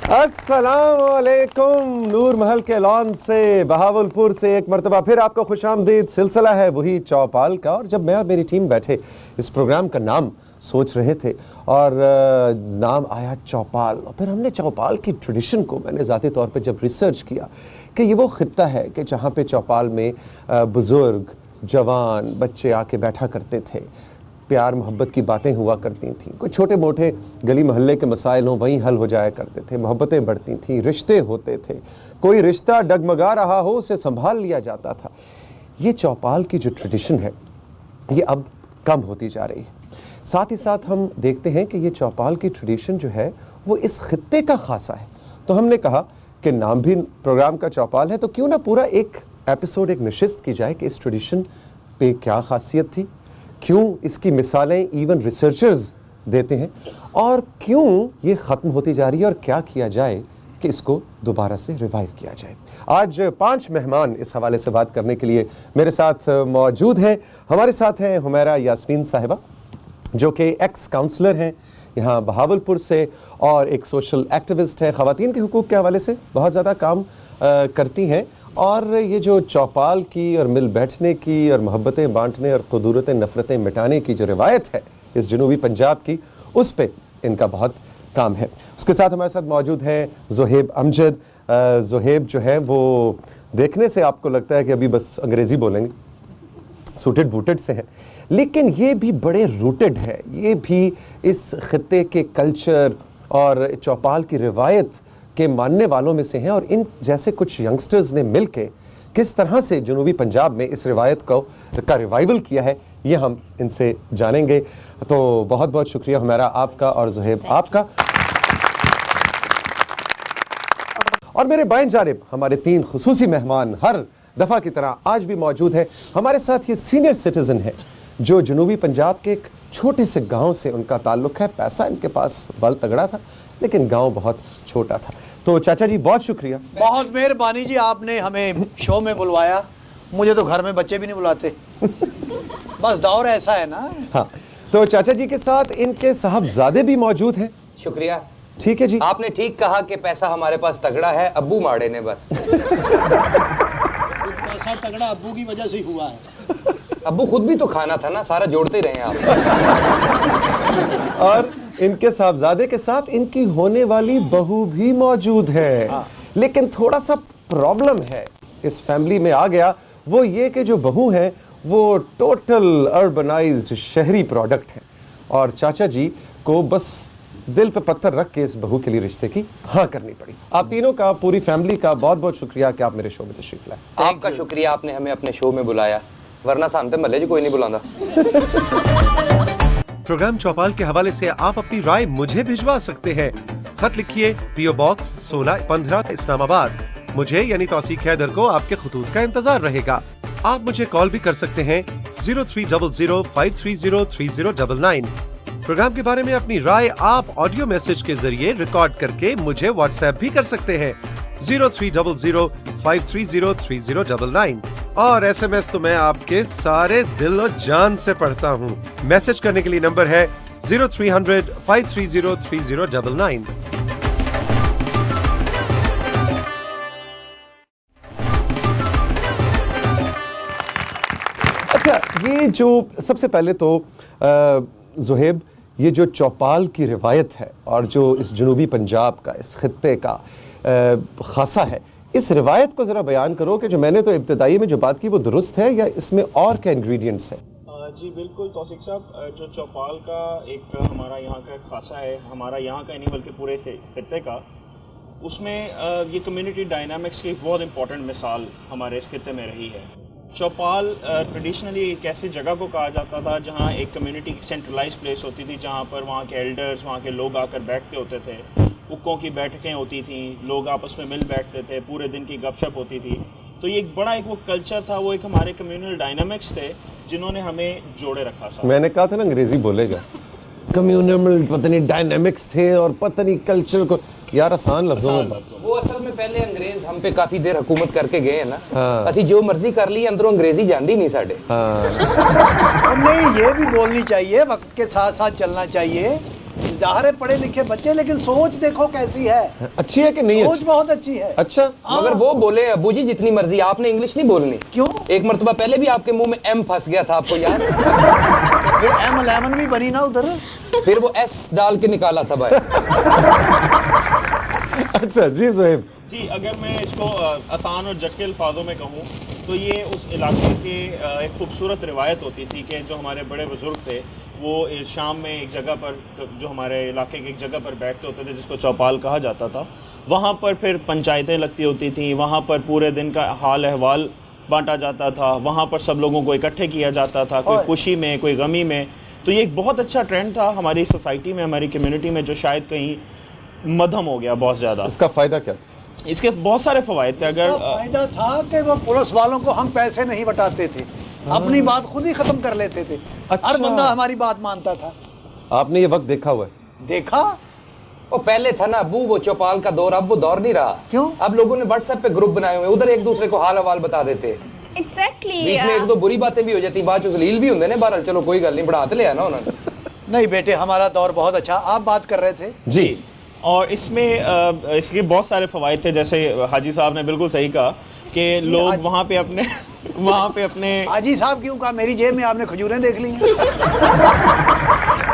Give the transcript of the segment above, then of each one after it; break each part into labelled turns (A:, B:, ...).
A: अस्सलामुअलैकुम। नूर महल के लॉन से बहावलपुर से एक मरतबा फिर आपको खुशामदीद। सिलसिला है वही चौपाल का, और जब मैं और मेरी टीम बैठे इस प्रोग्राम का नाम सोच रहे थे और नाम आया चौपाल, और फिर हमने चौपाल की ट्रेडिशन को मैंने ज़ाती तौर पे जब रिसर्च किया कि ये वो ख़ित्ता है कि जहाँ पे चौपाल में बुज़ुर्ग, जवान, बच्चे आके बैठा करते थे, प्यार मोहब्बत की बातें हुआ करती थीं, कोई छोटे मोटे गली मोहल्ले के मसाइल हों वहीं हल हो जाया करते थे, मोहब्बतें बढ़ती थीं, रिश्ते होते थे, कोई रिश्ता डगमगा रहा हो उसे संभाल लिया जाता था। ये चौपाल की जो ट्रेडिशन है ये अब कम होती जा रही है। साथ ही साथ हम देखते हैं कि ये चौपाल की ट्रेडिशन जो है वो इस खित्ते का खासा है। तो हमने कहा कि नाम भी प्रोग्राम का चौपाल है, तो क्यों ना पूरा एक एपिसोड, एक नशिस्त की जाए कि इस ट्रेडिशन पे क्या खासियत थी, क्यों इसकी मिसालें इवन रिसर्चर्स देते हैं, और क्यों ये ख़त्म होती जा रही है, और क्या किया जाए कि इसको दोबारा से रिवाइव किया जाए। आज 5 मेहमान इस हवाले से बात करने के लिए मेरे साथ मौजूद हैं। हमारे साथ हैं हुमैरा यास्मीन साहिबा, जो कि एक्स काउंसलर हैं यहाँ बहावलपुर से, और एक सोशल एक्टिविस्ट है, ख़वातीन के हुकूक़ के हवाले से बहुत ज़्यादा काम करती हैं, और ये जो चौपाल की और मिल बैठने की और मोहब्बतें बांटने और क़ुदूरतें नफ़रतें मिटाने की जो रिवायत है इस जनूबी पंजाब की, उस पे इनका बहुत काम है। उसके साथ हमारे साथ मौजूद हैं ज़ुहैब अमजद। ज़ुहैब जो है वो देखने से आपको लगता है कि अभी बस अंग्रेज़ी बोलेंगे, सूटेड बूटेड से हैं, लेकिन ये भी बड़े रूटेड है। ये भी इस खित्ते के कल्चर और चौपाल की रिवायत के मानने वालों में से हैं, और इन जैसे कुछ यंगस्टर्स ने मिलके किस तरह से जनूबी पंजाब में इस रिवायत का रिवाइवल किया है ये हम इनसे जानेंगे। तो बहुत बहुत शुक्रिया हुमैरा आपका और ज़ुहैब आपका। और मेरे बाएं जानिब हमारे 3 खुसूसी मेहमान हर दफ़ा की तरह आज भी मौजूद है। हमारे साथ ये सीनियर सिटीज़न है जो जनूबी पंजाब के एक छोटे से गाँव से उनका ताल्लुक़ है। पैसा इनके पास बल तगड़ा था, लेकिन गाँव बहुत छोटा था। तो चाचा जी बहुत शुक्रिया।
B: बहुत मेहरबानी जी, आपने हमें शो में बुलवाया। मुझे तो घर में बच्चे भी नहीं बुलाते। बस दौर ऐसा है ना।
A: हाँ, तो चाचा जी के साथ इनके साहबजादे भी मौजूद हैं।
C: शुक्रिया।
A: ठीक है जी,
C: आपने ठीक कहा कि पैसा हमारे पास तगड़ा है, अब्बू माड़े ने बस।
B: पैसा तगड़ा अब्बू की वजह से हुआ है।
C: अब्बू खुद भी तो खाना था ना, सारा जोड़ते रहे आप।
A: और इनके साहबजादे के साथ इनकी होने वाली बहू भी मौजूद है। लेकिन थोड़ा सा प्रॉब्लम है इस फैमिली में आ गया, वो ये कि जो बहू है वो टोटल अर्बनाइज्ड शहरी प्रोडक्ट है, और चाचा जी को बस दिल पे पत्थर रख के इस बहू के लिए रिश्ते की हाँ करनी पड़ी। आप तीनों का, पूरी फैमिली का बहुत बहुत शुक्रिया कि आप मेरे शो में तशरीफ लाए।
C: आपका शुक्रिया, आपने हमें अपने शो में बुलाया, वरना सामने महल्ले जी कोई नहीं बुलाता।
A: प्रोग्राम चौपाल के हवाले से आप अपनी राय मुझे भिजवा सकते हैं। खत लिखिए PO Box 1615 इस्लामाबाद। मुझे यानी तौसीक हैदर को आपके खतूत का इंतजार रहेगा। आप मुझे कॉल भी कर सकते हैं 030053030099। प्रोग्राम के बारे में अपनी राय आप ऑडियो मैसेज के जरिए रिकॉर्ड करके मुझे व्हाट्सएप भी कर सकते हैं 030053030099। और SMS तो मैं आपके सारे दिल और जान से पढ़ता हूँ। मैसेज करने के लिए नंबर है 030053030099। अच्छा, ये जो सबसे पहले तो ज़ुहैब, ये जो चौपाल की रिवायत है और जो इस जनूबी पंजाब का, इस खित्ते का खासा है, इस रिवायत को ज़रा बयान करो कि जो मैंने तो इब्तदाई में जो बात की वो दुरुस्त है, या इसमें और क्या इंग्रेडिएंट्स हैं?
D: जी बिल्कुल तौसीक साहब, जो चौपाल का एक हमारा यहाँ का खासा है, हमारा यहाँ का नहीं बल्कि पूरे से खित्ते का, उसमें ये कम्युनिटी डायनामिक्स की एक बहुत इंपॉर्टेंट मिसाल हमारे इस खित्ते में रही है। चौपाल ट्रेडिशनली एक ऐसी जगह को कहा जाता था जहाँ एक कम्युनिटी की सेंट्रलाइज प्लेस होती थी, जहाँ पर वहाँ के एल्डर्स, वहाँ के लोग आकर बैठते होते थे, उक्कों की बैठकें होती थी, लोग आपस में मिल बैठते थे, पूरे दिन की गपशप होती थी। तो ये एक बड़ा एक वो कल्चर था, वो एक हमारे कम्युनल डायनामिक्स थे जिन्होंने हमें जोड़े रखा था।
A: मैंने कहा था ना अंग्रेजी बोलेगा। कम्युनल पता नहीं डायनामिक्स थे और पता नहीं कल्चर को, यार आसान लफ्जों में।
C: वो असल में पहले अंग्रेज हम पे काफी देर हुकूमत करके गए हैं ना। असि जो मर्जी कर ली, अंदरों अंग्रेजी जानती नहीं साढ़े।
B: नहीं, ये भी बोलनी चाहिए, वक्त के साथ साथ चलना चाहिए। जाहिर है पढ़े लिखे बच्चे, लेकिन सोच देखो कैसी है।
A: अच्छी है कि नहीं?
B: सोच बहुत अच्छी है।
A: अच्छा,
C: मगर वो बोले अबू जी जितनी मर्जी, आपने इंग्लिश नहीं बोलनी।
B: क्यों?
C: एक मर्तबा पहले भी आपके मुंह में एम फंस गया था, आपको याद?
B: फिर M11 भी बनी ना उधर,
C: फिर वो एस डाल के निकाला था भाई।
A: अच्छा जी ज़ोहैब
D: जी, अगर मैं इसको आसान और जटिल अल्फाजों में कहूँ तो ये उस इलाके के एक खूबसूरत रिवायत होती थी कि जो हमारे बड़े बुज़ुर्ग थे वो शाम में एक जगह पर, जो हमारे इलाके की एक जगह पर बैठते होते थे जिसको चौपाल कहा जाता था, वहाँ पर फिर पंचायतें लगती होती थी, वहाँ पर पूरे दिन का हाल अहवाल बांटा जाता था, वहाँ पर सब लोगों को इकट्ठे किया जाता था, कोई खुशी में कोई गमी में। तो ये एक बहुत अच्छा ट्रेंड था हमारी सोसाइटी में, हमारी कम्युनिटी में, जो शायद कहीं मध्यम हो गया बहुत ज़्यादा।
A: इसका फ़ायदा क्या?
D: इसके बहुत सारे फ़वाइद थे। अगर
B: फायदा था कि वो पुलिस वालों को हम पैसे नहीं बटाते थे, अपनी बात खुद ही खत्म कर लेते थे।
A: अच्छा।
B: हर बंदा हमारी बात मानता था।
A: आपने ये वक्त देखा हुआ है?
B: देखा।
C: वो पहले था ना अबू, वो चौपाल का दौर, अब वो दौर नहीं रहा।
B: क्यों?
C: अब लोगों ने व्हाट्सएप पे ग्रुप बनाए हुए, उधर एक दूसरे को हाल हवाल बता देते।
E: एग्जैक्टली।
C: बीच में एक दो बुरी बातें भी हो जाती, बाद चो जलील भी होंगे ना। बहरहाल चलो कोई गल नहीं, बढ़ाते ले ना उन्होंने।
B: नहीं बेटे, हमारा दौर बहुत अच्छा। आप बात कर रहे थे
A: जी।
D: और इसमें इसके बहुत सारे फ़वाइद थे, जैसे हाजी साहब ने बिल्कुल सही कहा कि लोग वहाँ पे अपने
B: हाजी साहब क्यों कहा? मेरी जेब में आपने खजूरें देख ली हैं।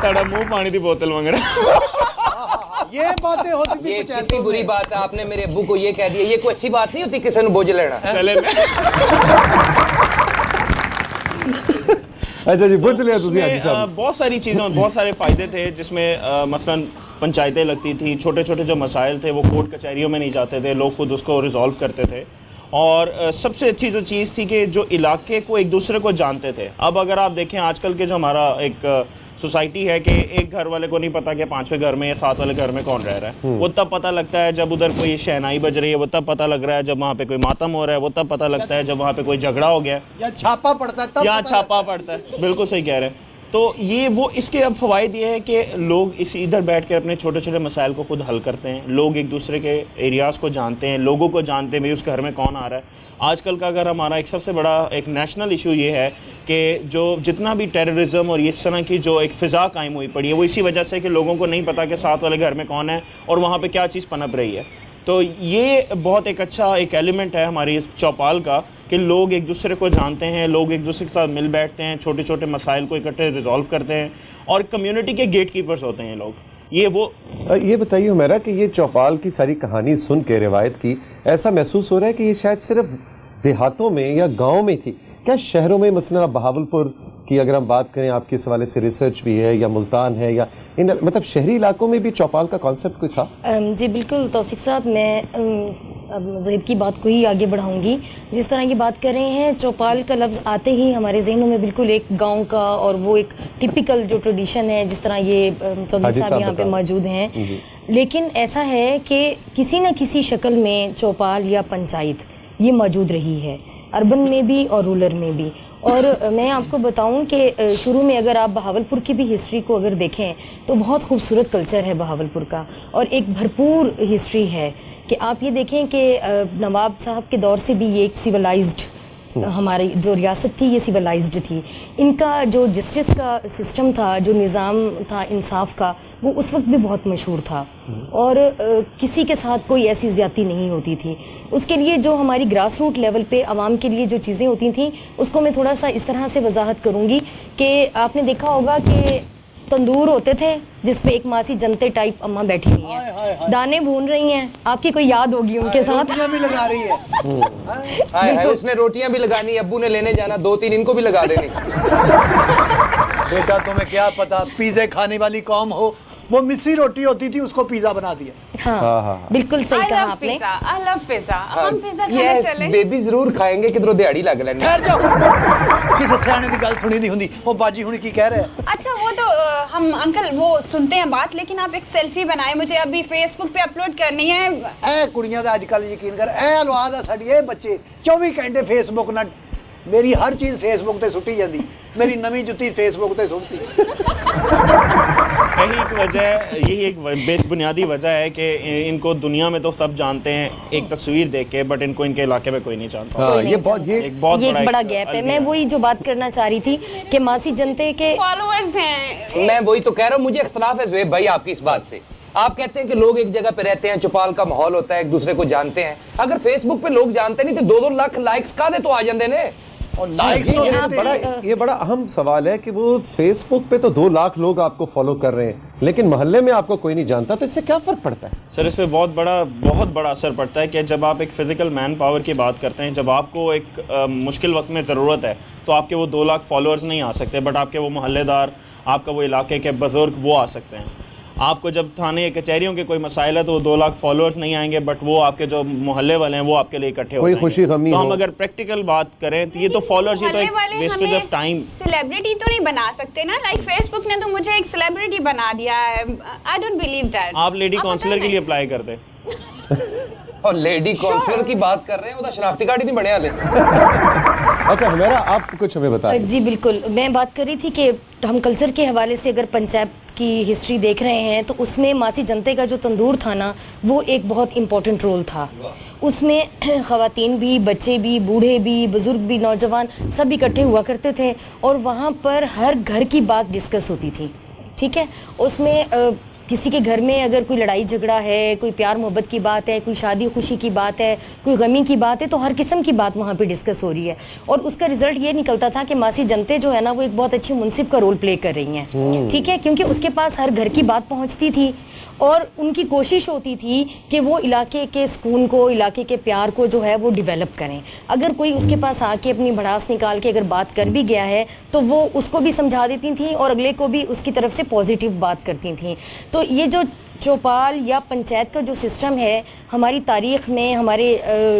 D: तड़ा मुंह पानी की बोतल मांग रहा।
B: ये बातें होती थी
C: ये
B: कुछ
C: कितनी
B: ऐसों
C: बुरी
B: में।
C: बात है, आपने मेरे अब्बू को ये कह दिया। ये कोई अच्छी बात नहीं होती किसी ने बोझ लेना।
D: चले
A: अच्छा जी, पूछ लिया तुझे हाजी
D: उसमें,
A: साहब।
D: बहुत सारी चीज़ों, बहुत सारे फ़ायदे थे जिसमें मसलन पंचायतें लगती थी, छोटे छोटे जो मसाइल थे वो कोर्ट कचहरियों में नहीं जाते थे, लोग खुद उसको रिजॉल्व करते थे। और सबसे अच्छी जो चीज़ थी कि जो इलाके को एक दूसरे को जानते थे। अब अगर आप देखें आजकल के जो हमारा एक सोसाइटी है कि एक घर वाले को नहीं पता कि 5वें घर में या 7 वाले घर में कौन रह रहा है। वो तब पता लगता है जब उधर कोई शहनाई बज रही है, वो तब पता लग रहा है जब वहाँ पे कोई मातम हो रहा है, वो तब पता लगता है जब वहाँ पे कोई झगड़ा हो गया
B: या छापा पड़ता है तब
D: या
B: पता
D: छापा पड़ता है। बिल्कुल सही कह रहे हैं। तो ये वो इसके अब फ़वाइद ये है कि लोग इधर बैठ कर अपने छोटे छोटे मसाइल को खुद हल करते हैं, लोग एक दूसरे के एरियाज़ को जानते हैं, लोगों को जानते हैं भाई उस घर में कौन आ रहा है। आजकल का अगर हमारा एक सबसे बड़ा एक नेशनल इशू ये है कि जो जितना भी टेररिज्म और इस तरह की जो एक फ़िज़ा कायम हुई पड़ी है, वो इसी वजह से कि लोगों को नहीं पता कि साथ वाले घर में कौन है और वहाँ पे क्या चीज़ पनप रही है। तो ये बहुत एक अच्छा एक एलिमेंट है हमारी इस चौपाल का कि लोग एक दूसरे को जानते हैं, लोग एक दूसरे के साथ मिल बैठते हैं, छोटे छोटे मसाइल को इकट्ठे रिजॉल्व करते हैं और कम्युनिटी के गेट कीपर्स होते हैं लोग।
A: ये बताइए हुमैरा कि ये चौपाल की सारी कहानी सुन के, रिवायत की, ऐसा महसूस हो रहा है कि ये शायद सिर्फ देहातों में या गाँव में थी क्या? शहरों में मसलन आप बहावलपुर की अगर हम बात करें, आपके इस हवाले से रिसर्च भी है, या मुल्तान है, या इन मतलब शहरी इलाकों में भी चौपाल का कॉन्सेप्ट कोई था?
E: जी बिल्कुल तौसीक साहब, मैं अब ज़ोहैब की बात को ही आगे बढ़ाऊंगी। जिस तरह की बात कर रहे हैं, चौपाल का लफ्ज़ आते ही हमारे जहनों में बिल्कुल एक गांव का और वो एक टिपिकल जो ट्रेडिशन है, जिस तरह ये चौधरी साहब यहाँ पे मौजूद हैं। लेकिन ऐसा है कि किसी न किसी शक्ल में चौपाल या पंचायत ये मौजूद रही है, अर्बन में भी और रूरल में भी। और मैं आपको बताऊं कि शुरू में अगर आप बहावलपुर की भी हिस्ट्री को अगर देखें तो बहुत खूबसूरत कल्चर है बहावलपुर का, और एक भरपूर हिस्ट्री है कि आप ये देखें कि नवाब साहब के दौर से भी ये एक सिविलाइज्ड, हमारी जो रियासत थी ये सिविलाइज्ड थी। इनका जो जस्टिस का सिस्टम था, जो निज़ाम था इंसाफ का, वो उस वक्त भी बहुत मशहूर था और किसी के साथ कोई ऐसी ज़्यादती नहीं होती थी। उसके लिए जो हमारी ग्रास रूट लेवल पे आवाम के लिए जो चीज़ें होती थी उसको मैं थोड़ा सा इस तरह से वजाहत करूँगी कि आपने देखा होगा कि तंदूर होते थे जिस पे एक मासी जनते टाइप अम्मा बैठी हुई हैं, दाने भून रही हैं, आपकी कोई याद होगी उनके साथ।
B: रोटियां भी लगा रही है।
C: हाय उसने रोटियां भी लगानी, अब्बू ने लेने जाना, 2-3 इनको भी लगा देनी।
B: बेटा तुम्हें क्या पता, पिज़्ज़े खाने वाली कौम हो, वो मिस्सी रोटी होती थी उसको पिज़्ज़ा बना दिया।
E: हाँ, बिल्कुल सही कहा आपने।
F: I love pizza. हम पिज़्ज़ा खाने
C: यस
F: चले।
C: बेबी जरूर खाएंगे, किधरों दिहाड़ी लग लेनी।
B: ठहर जाओ, किसी सियाने की गल सुनी नहीं हुंदी, वो बाजी हुणी की कह रहे हैं।
F: अच्छा वो तो हम अंकल वो सुनते हैं बात, लेकिन आप एक सेल्फी बनाए, मुझे अभी फेसबुक पे अपलोड करनी है।
B: ए कुड़ियां दा आजकल यकीन कर, ए औलाद आ साडी, ए बच्चे 24 घंटे फेसबुक ना, मेरी हर चीज़ फेसबुक ते सुट्टी जाती, मेरी नवी जुत्ती फेसबुक ते सुट्टी।
D: यही एक बुनियादी वजह है कि इनको दुनिया में तो सब जानते हैं एक तस्वीर देख के, बट इनको इनके इलाके में कोई नहीं जानता।
A: हाँ, ये
E: एक बड़ा गैप है। मैं वही जो बात करना चाह रही थी कि मासी जनते के
F: फॉलोअर्स हैं।
C: मैं वही तो कह रहा हूँ, मुझे इख्तलाफ है ज़ुहैब भाई आपकी इस बात से। आप कहते हैं कि लोग एक जगह पे रहते हैं, चौपाल का माहौल होता है, एक दूसरे को जानते हैं। अगर फेसबुक पे लोग जानते नहीं तो 2-2 लाख लाइक्स का दे तो आ जाते ने।
B: और लाइक्स तो
A: ये बड़ा अहम सवाल है कि वो फेसबुक पे तो 2 लाख लोग आपको फॉलो कर रहे हैं, लेकिन मोहल्ले में आपको कोई नहीं जानता, तो इससे क्या फर्क पड़ता है?
D: सर इस पे बहुत बड़ा असर पड़ता है कि जब आप एक फिजिकल मैन पावर की बात करते हैं, जब आपको एक मुश्किल वक्त में ज़रूरत है तो आपके वो 2 लाख फॉलोअर्स नहीं आ सकते, बट आपके वो मोहल्लेदार, आपका वो इलाके के बुजुर्ग वो आ सकते हैं। आपको जब थाने कचहरियों के कोई मसाइल है तो वो 2 लाख फॉलोअर्स नहीं आएंगे, बट वो आपके जो मोहल्ले वाले हैं वो आपके लिए इकट्ठे हो
A: कोई
D: जाएंगे।
A: खुशी गमी
D: तो
A: हो।
D: हम अगर प्रैक्टिकल बात करें तो ये तो फॉलोअर्स, ये तो एक वेस्टेज ऑफ टाइम।
F: सेलिब्रिटी तो नहीं बना सकते ना, लाइक फेसबुक ने तो मुझे एक सेलिब्रिटी बना दिया है। I don't believe that.
D: आप लेडी काउंसलर के लिए अप्लाई कर दे।
C: और लेडी काउंसलर की बात कर रहे हैं, वो तो शनाख्ती कार्ड ही नहीं बने वाले।
A: अच्छा हुमैरा, आप कुछ हमें बताइए।
E: जी बिल्कुल, मैं बात कर रही थी कि हम कल्चर के हवाले से अगर पंचायत की हिस्ट्री देख रहे हैं तो उसमें मासी जनते का जो तंदूर था ना, वो एक बहुत इम्पोर्टेंट रोल था। उसमें ख़वातीन भी, बच्चे भी, बूढ़े भी, बुज़ुर्ग भी, नौजवान सब इकट्ठे हुआ करते थे और वहाँ पर हर घर की बात डिस्कस होती थी। ठीक है, उसमें किसी के घर में अगर कोई लड़ाई झगड़ा है, कोई प्यार मोहब्बत की बात है, कोई शादी खुशी की बात है, कोई गमी की बात है, तो हर किस्म की बात वहाँ पे डिस्कस हो रही है। और उसका रिजल्ट ये निकलता था कि मासी जनते जो है ना, वो एक बहुत अच्छी मुंसिफ का रोल प्ले कर रही हैं। ठीक है, क्योंकि उसके पास हर घर की बात पहुँचती थी और उनकी कोशिश होती थी कि वो इलाके के सुकून को, इलाके के प्यार को जो है वो डेवलप करें। अगर कोई उसके पास आके अपनी भड़ास निकाल के अगर बात कर भी गया है तो वो उसको भी समझा देती थी और अगले को भी उसकी तरफ से पॉजिटिव बात करती थी। तो ये जो चौपाल या पंचायत का जो सिस्टम है, हमारी तारीख़ में, हमारे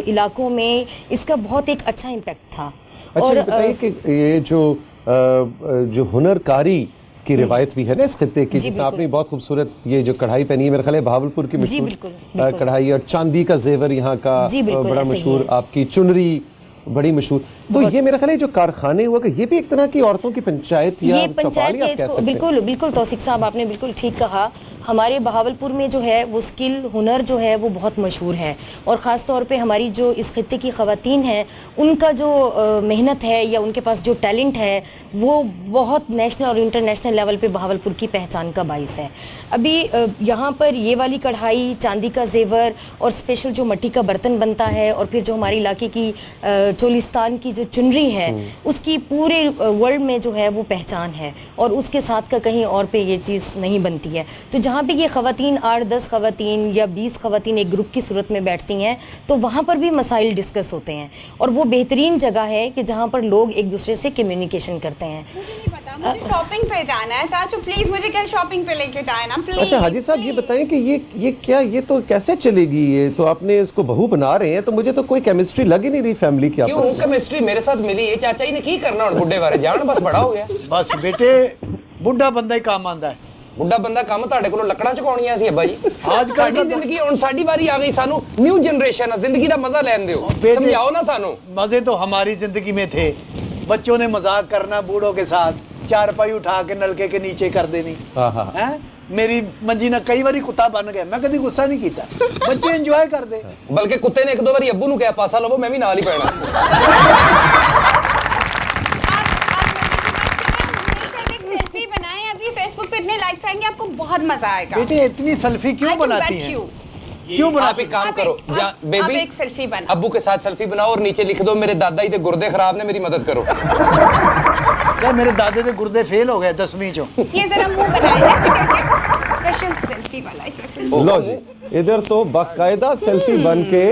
E: इलाकों में इसका बहुत एक अच्छा इम्पैक्ट था।
A: अच्छा,
E: और
A: बताइए कि ये जो हुनरकारी की रिवायत भी है ना इस खित्ते की, जिसमें आपने बहुत खूबसूरत ये जो कढ़ाई पहनी है, मेरे ख्याल है भावलपुर की मशहूर कढ़ाई, और चांदी का जेवर यहाँ का बड़ा मशहूर, आपकी चुनरी बड़ी मशहूर। तो ये मेरा ख्याल है जो कारखाने हुआ कि ये भी एक तरह की औरतों की पंचायत या
E: ये पंचायत
A: चौपाल,
E: है इसको। बिल्कुल बिल्कुल तौसीक साहब, आपने बिल्कुल ठीक कहा। हमारे बहावलपुर में जो है वो स्किल, हुनर जो है वो बहुत मशहूर है और ख़ास तौर पे हमारी जो इस खित्ते की ख़वातीन हैं, उनका जो मेहनत है या उनके पास जो टैलेंट है वो बहुत नेशनल और इंटरनेशनल लेवल पे बहावलपुर की पहचान का बाइस है। अभी यहाँ पर ये वाली कढ़ाई, चांदी का जेवर और स्पेशल जो मिट्टी का बर्तन बनता है, और फिर जो हमारे इलाके की चोलिस्तान की जो चुनरी है, उसकी पूरे वर्ल्ड में जो है वो पहचान है और उसके साथ का कहीं और पे ये चीज़ नहीं बनती है। तो जहाँ पे ये ख़वातीन 8-10 ख़वातीन या 20 ख़वातीन एक ग्रुप की सूरत में बैठती हैं तो वहाँ पर भी मसाइल डिस्कस होते हैं और वो बेहतरीन जगह है कि जहाँ पर लोग एक दूसरे से कम्युनिकेशन करते हैं।
F: मुझे शॉपिंग पे जाना है चाचू, प्लीज मुझे कल शॉपिंग पे लेके जाए ना प्लीज।
A: अच्छा हाजी साहब, ये बताएं कि ये क्या, ये तो कैसे चलेगी? ये तो आपने इसको बहू बना रहे हैं, तो मुझे तो कोई केमिस्ट्री लग ही नहीं रही फैमिली की आपस में।
C: केमिस्ट्री मेरे साथ मिली है, चाचा जी ने की करना और बुड्ढे बारे जान, बस बड़ा हो गया।
B: बस बेटे, बुढ़ा बंदा ही काम आंदा है।
C: बुढ़ा बंदा काम ਤੁਹਾਡੇ ਕੋਲੋਂ ਲੱਕੜਾਂ ਚੁਕਾਉਣੀਆਂ ਸੀ ਅੱਬਾ ਜੀ।
B: ਅੱਜ ਕੱਲ੍ਹ
C: ਸਾਡੀ ਜ਼ਿੰਦਗੀ ਹੁਣ ਸਾਡੀ ਵਾਰੀ ਆ ਗਈ, ਸਾਨੂੰ ਨਿਊ ਜਨਰੇਸ਼ਨ ਆ, ਜ਼ਿੰਦਗੀ ਦਾ ਮਜ਼ਾ ਲੈਣ ਦਿਓ, समझाओ ना सानू।
B: मजे तो हमारी जिंदगी में थे, बच्चों ने मजाक करना बूढ़ों के साथ, चारपाई उठा के नलके के नीचे कर देनी है। मेरी मंजी ना कई बारी कुत्ता बन गया, मैं कभी गुस्सा नहीं किया, बच्चे एंजॉय कर दे।
C: बल्कि कुत्ते ने 1-2 बारी अब्बू नु कहा पासा लवो, मैं भी नाल ही पैना।
F: सेल्फी बनाएं, अभी फेसबुक पे इतने लाइक्स आएंगे, आपको बहुत मजा आएगा।
B: बेटे इतनी सेल्फी क्यों बनाती हैं? क्यों
C: आप
B: बनाती?
C: एक काम करो, बेबी
F: एक सेल्फी बना,
C: अब्बू के साथ सेल्फी बनाओ और नीचे लिख दो मेरे दादा जी के गुर्दे खराब ने, मेरी मदद करो।
B: क्या मेरे दादे के गुर्दे फेल हो गए 10वीं चो?
F: ये जरा मुंह बनाए ऐसे करके, स्पेशल सेल्फी वाला।
A: लो जी, इधर तो बाकायदा सेल्फी बन के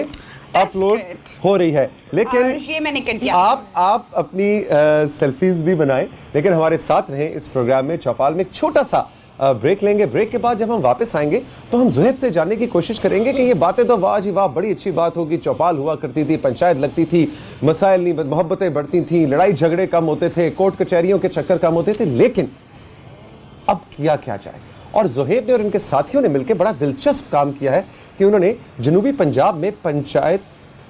A: अपलोड हो रही है, लेकिन
F: ये मैंने कर दिया।
A: आप अपनी सेल्फीज भी बनाएं, लेकिन हमारे साथ रहें इस प्रोग्राम में। चौपाल में एक छोटा सा ब्रेक लेंगे। ब्रेक के बाद जब हम वापस आएंगे तो हम ज़ुहैब से जानने की कोशिश करेंगे कि ये बातें तो वाह जी वाह बड़ी अच्छी बात होगी, चौपाल हुआ करती थी, पंचायत लगती थी, मसाइल नहीं, मोहब्बतें बढ़ती थी, लड़ाई झगड़े कम होते थे, कोर्ट कचहरियों के चक्कर कम होते थे, लेकिन अब किया क्या जाए। और ज़ुहैब ने और उनके साथियों ने मिलकर बड़ा दिलचस्प काम किया है कि उन्होंने जनूबी पंजाब में पंचायत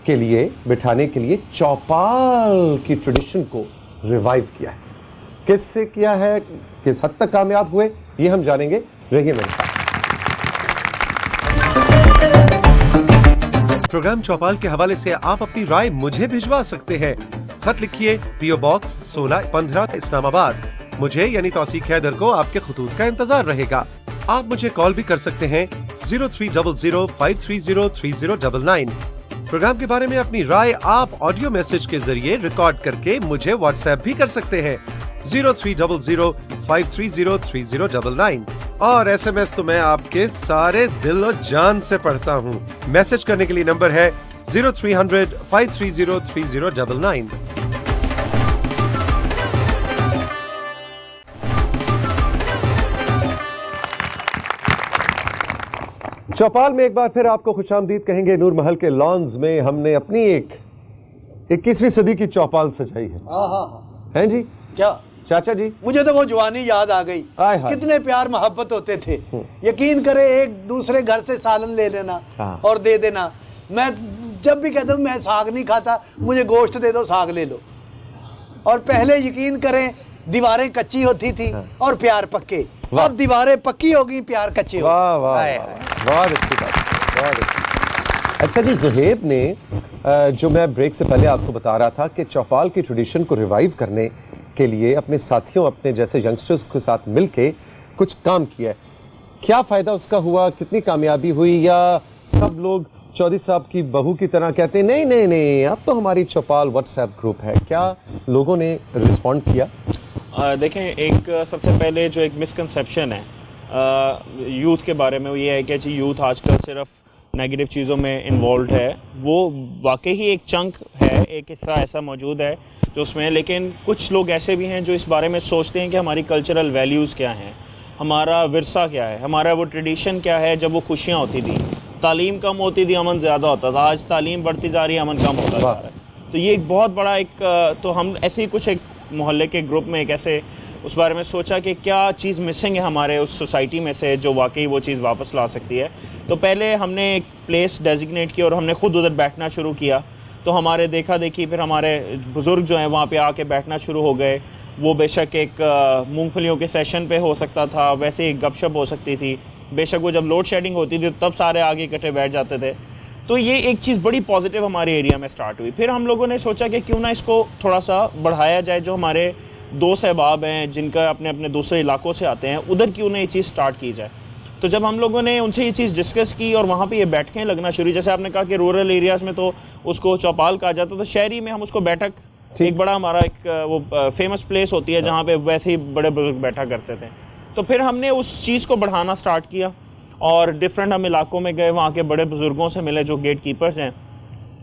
A: के लिए बिठाने के लिए चौपाल की ट्रेडिशन को रिवाइव किया है। किससे किया है, किस हद तक कामयाब हुए, ये हम जानेंगे रहिए मेरे साथ। प्रोग्राम चौपाल के हवाले से आप अपनी राय मुझे भिजवा सकते हैं। खत लिखिए PO Box 1615 इस्लामाबाद। मुझे यानी तौसीक हैदर को आपके खतूत का इंतजार रहेगा। आप मुझे कॉल भी कर सकते हैं 0300-530-3099। प्रोग्राम के बारे में अपनी राय आप ऑडियो मैसेज के जरिए रिकॉर्ड करके मुझे व्हाट्सएप भी कर सकते हैं 0300-530-3099। और SMS तो मैं आपके सारे दिल और जान से पढ़ता हूँ। मैसेज करने के लिए नंबर है 0300-530-3099। चौपाल में एक बार फिर आपको खुशामदीद कहेंगे। नूर महल के लॉन्स में हमने अपनी एक 21वीं सदी की चौपाल सजाई है। हैं जी?
B: क्या
A: चाचा जी?
B: मुझे तो वो जवानी याद आ गई। कितने प्यार मोहब्बत होते थे। यकीन करे, एक दूसरे घर से सालन ले लेना और दे देना। मैं जब भी कहता हूँ मैं साग नहीं खाता, मुझे गोश्त दे दो, साग ले लो। और पहले यकीन करें दीवारें कच्ची होती थी और प्यार पक्के। अब दीवारें पक्की हो गई, प्यार कच्चे हो गए।
A: वाह वाह, बहुत अच्छी बात, बहुत अच्छी। अच्छा जी, ज़ुहैब ने जो मैं ब्रेक से पहले आपको बता रहा था कि चौपाल की ट्रेडिशन को रिवाइव करने के लिए अपने साथियों, अपने जैसे यंगस्टर्स के साथ मिलके कुछ काम किया है। क्या फ़ायदा उसका हुआ, कितनी कामयाबी हुई, या सब लोग चौधरी साहब की बहू की तरह कहते हैं नहीं नहीं नहीं अब तो हमारी चौपाल व्हाट्सएप ग्रुप है? क्या लोगों ने रिस्पॉन्ड किया?
D: देखें, एक सबसे पहले जो एक मिसकंसेप्शन है यूथ के बारे में, वो ये है कि जी यूथ आजकल सिर्फ नेगेटिव चीज़ों में इन्वॉल्व है। वो वाकई ही एक चंक है, एक हिस्सा ऐसा मौजूद है जो उसमें, लेकिन कुछ लोग ऐसे भी हैं जो इस बारे में सोचते हैं कि हमारी कल्चरल वैल्यूज़ क्या हैं, हमारा विरसा क्या है, हमारा वो ट्रेडिशन क्या है। जब वो खुशियाँ होती थी, तालीम कम होती थी, अमन ज़्यादा होता था। आज तालीम बढ़ती जा रही है, अमन कम होता जा रहा है। तो ये एक बहुत बड़ा एक, तो हम ऐसे ही कुछ एक मोहल्ले के ग्रुप में एक ऐसे उस बारे में सोचा कि क्या चीज़ मिसिंग है हमारे उस सोसाइटी में से जो वाकई वो चीज़ वापस ला सकती है। तो पहले हमने एक प्लेस डेजिग्नेट की और हमने ख़ुद उधर बैठना शुरू किया। तो हमारे देखा देखी फिर हमारे बुज़ुर्ग जो हैं वहाँ पे आके बैठना शुरू हो गए। वो बेशक एक मूंगफलियों के सेशन पे हो सकता था, वैसे एक गपशप हो सकती थी। बेशक वो जब लोड शेडिंग होती थी तब सारे आगे इकट्ठे बैठ जाते थे। तो ये एक चीज़ बड़ी पॉजिटिव हमारे एरिया में स्टार्ट हुई। फिर हम लोगों ने सोचा कि क्यों ना इसको थोड़ा सा बढ़ाया जाए। जो हमारे दोस्त अहबाब हैं जिनका अपने अपने दूसरे इलाकों से आते हैं, उधर क्यों ना ये चीज़ स्टार्ट की जाए। तो जब हम लोगों ने उनसे ये चीज़ डिस्कस की और वहाँ पे ये बैठकें लगना शुरू, जैसे आपने कहा कि रूरल एरियाज़ में तो उसको चौपाल कहा जाता, तो शहरी में हम उसको बैठक, एक बड़ा हमारा एक वो फेमस प्लेस होती है जहाँ पे वैसे ही बड़े बुजुर्ग बैठा करते थे। तो फिर हमने उस चीज़ को बढ़ाना स्टार्ट किया और डिफरेंट हम इलाकों में गए, वहाँ के बड़े बुज़ुर्गों से मिले जो गेट कीपर्स हैं,